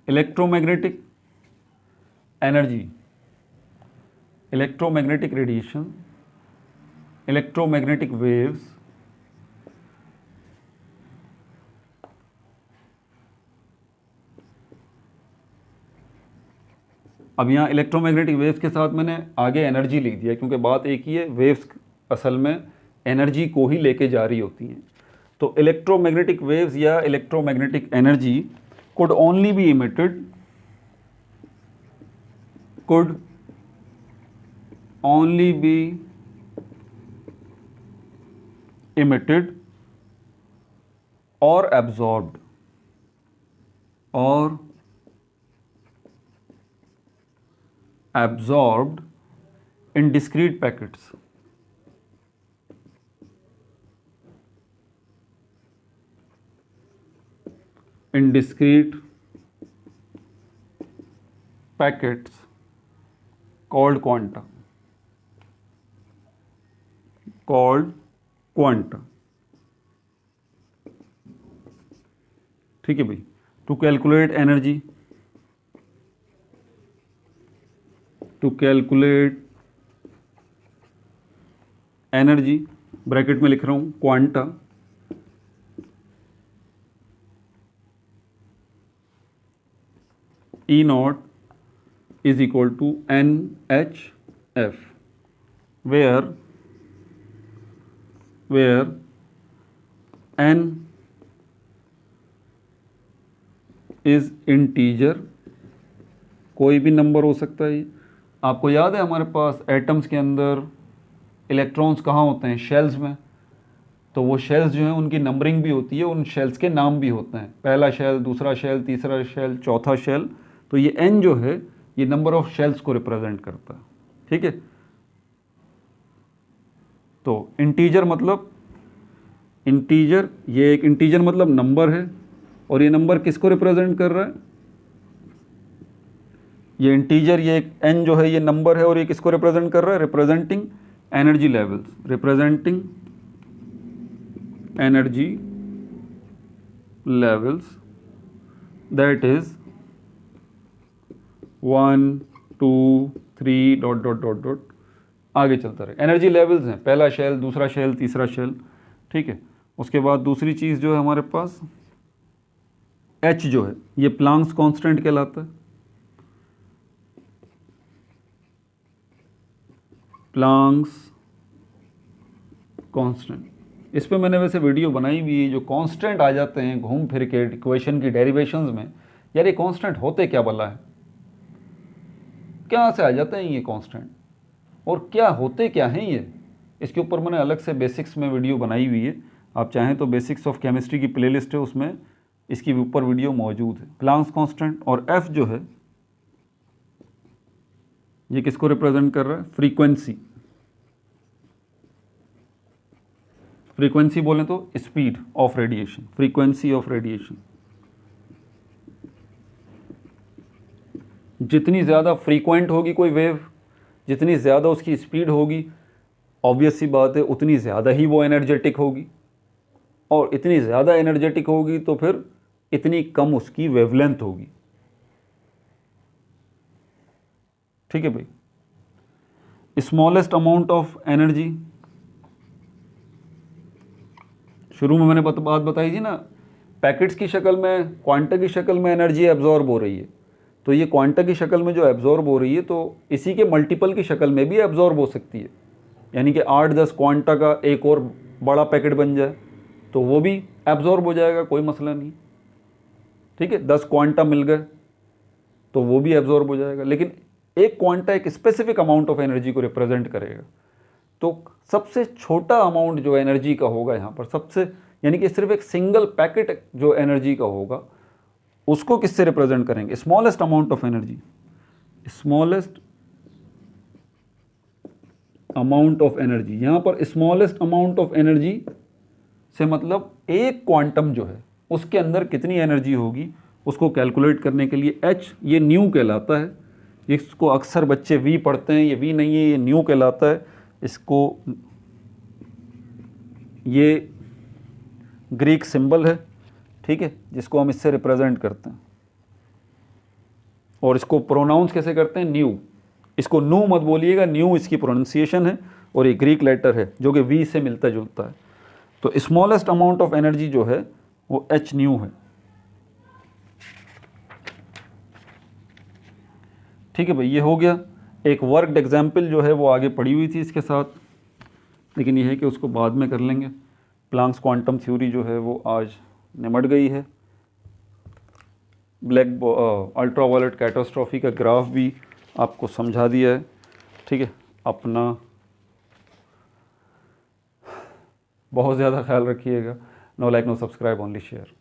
electromagnetic energy, electromagnetic radiation, electromagnetic waves, अब यहाँ इलेक्ट्रोमैग्नेटिक वेव्स के साथ मैंने आगे एनर्जी लिख दिया, क्योंकि बात एक ही है, वेव्स असल में एनर्जी को ही लेके जा रही होती हैं। तो इलेक्ट्रोमैग्नेटिक वेव्स या electromagnetic energy could only be emitted, could only be emitted or absorbed, or absorbed in discrete packets, in discrete packets called quanta, called quanta। ठीक है भाई, to calculate energy, to calculate energy, bracket में लिख रहा हूं quanta, E naught is equal to NHF, where N is integer, कोई भी number हो सकता है। आपको याद है हमारे पास एटम्स के अंदर इलेक्ट्रॉन्स कहाँ होते हैं, शेल्स में। तो वो शेल्स जो हैं उनकी नंबरिंग भी होती है, उन शेल्स के नाम भी होते हैं, पहला शेल, दूसरा शेल, तीसरा शेल, चौथा शेल। तो ये n जो है ये नंबर ऑफ शेल्स को रिप्रेजेंट करता है। ठीक है, तो इंटीजर मतलब इंटीजर, ये एक इंटीजर मतलब नंबर है, और ये नंबर किसको रिप्रेजेंट कर रहा है, ये इंटीजर, ये एक n जो है ये नंबर है, और ये किसको रिप्रेजेंट कर रहा है, representing energy levels, representing energy levels, that is 1 2 3 dot dot dot dot आगे चलता रहे। एनर्जी लेवल्स हैं, पहला शेल, दूसरा शेल, तीसरा शेल। ठीक है, उसके बाद दूसरी चीज़ जो है हमारे पास H जो है ये प्लैंक्स कांस्टेंट कहलाता है, प्लैंक्स कांस्टेंट। इस पे मैंने वैसे वीडियो बनाई हुई है। जो कांस्टेंट आ जाते हैं घूम फिर के इक्वेशन की डेरिवेशंस में, यार ये कांस्टेंट होते क्या भला है, क्या से आ जाते हैं ये कांस्टेंट, और क्या होते क्या हैं ये, इसके ऊपर मैंने अलग से बेसिक्स में वीडियो बनाई हुई है। आप चाहें तो बेसिक्स ऑफ केमिस्ट्री की प्लेलिस्ट है, उसमें इसकी ऊपर वीडियो मौजूद है। प्लैंक्स कांस्टेंट और F जो है ये किसको रिप्रेजेंट कर रहा है? फ्रीक्वेंसी। फ्रीक्वेंसी बोलें तो speed of radiation, frequency of radiation. जितनी ज़्यादा फ्रीक्वेंट होगी कोई वेव, जितनी ज़्यादा उसकी स्पीड होगी, ऑब्वियस सी बात है उतनी ज़्यादा ही वो एनर्जेटिक होगी, और इतनी ज़्यादा एनर्जेटिक होगी तो फिर इतनी कम उसकी वेवलेंथ होगी। ठीक है भाई। स्मॉलेस्ट अमाउंट ऑफ एनर्जी, शुरू में मैंने बात बताई थी ना, पैकेट्स की शक्ल में, क्वांटा की शक्ल में एनर्जी एब्जॉर्ब हो रही है, तो ये क्वांटा की शक्ल में जो एब्जॉर्ब हो रही है तो इसी के मल्टीपल की शक्ल में भी एब्जॉर्ब हो सकती है। यानी कि 8-10 क्वांटा का एक और बड़ा पैकेट बन जाए तो वो भी एब्जॉर्ब हो जाएगा, कोई मसला नहीं। ठीक है, 10 क्वांटा मिल गए तो वो भी एब्जॉर्ब हो जाएगा, लेकिन एक क्वांटा एक स्पेसिफिक अमाउंट ऑफ एनर्जी को रिप्रेजेंट करेगा। तो सबसे छोटा अमाउंट जो एनर्जी का होगा यहाँ पर, सबसे यानी कि सिर्फ एक सिंगल पैकेट जो एनर्जी का होगा उसको किससे रिप्रेजेंट करेंगे? Smallest amount of energy. Smallest amount of energy, यहाँ पर स्मॉलेस्ट अमाउंट ऑफ एनर्जी से मतलब एक क्वांटम जो है उसके अंदर कितनी एनर्जी होगी उसको कैलकुलेट करने के लिए h, ये न्यू कहलाता है। इसको अक्सर बच्चे v पढ़ते हैं, ये v नहीं है, ये न्यू कहलाता है। इसको, ये ग्रीक सिंबल है, ठीक है, जिसको हम इससे रिप्रेजेंट करते हैं। और इसको प्रोनाउंस कैसे करते हैं? न्यू। इसको न्यू मत बोलिएगा, न्यू इसकी प्रोनाउंसिएशन है, और ये ग्रीक लेटर है जो कि v से मिलता जुलता है। तो स्मॉलेस्ट अमाउंट ऑफ एनर्जी जो है वो h न्यू है। ठीक है भाई, ये हो गया। एक वर्कड एग्जाम्पल जो है वो आगे पड़ी हुई थी इसके साथ, लेकिन ये है कि उसको बाद में कर लेंगे। प्लैंक्स क्वांटम थ्योरी जो है वो आज निमट गई है। अल्ट्रावायलेट कैटास्ट्रॉफी का ग्राफ भी आपको समझा दिया है। ठीक है, अपना बहुत ज़्यादा ख्याल रखिएगा। No like no subscribe, only share.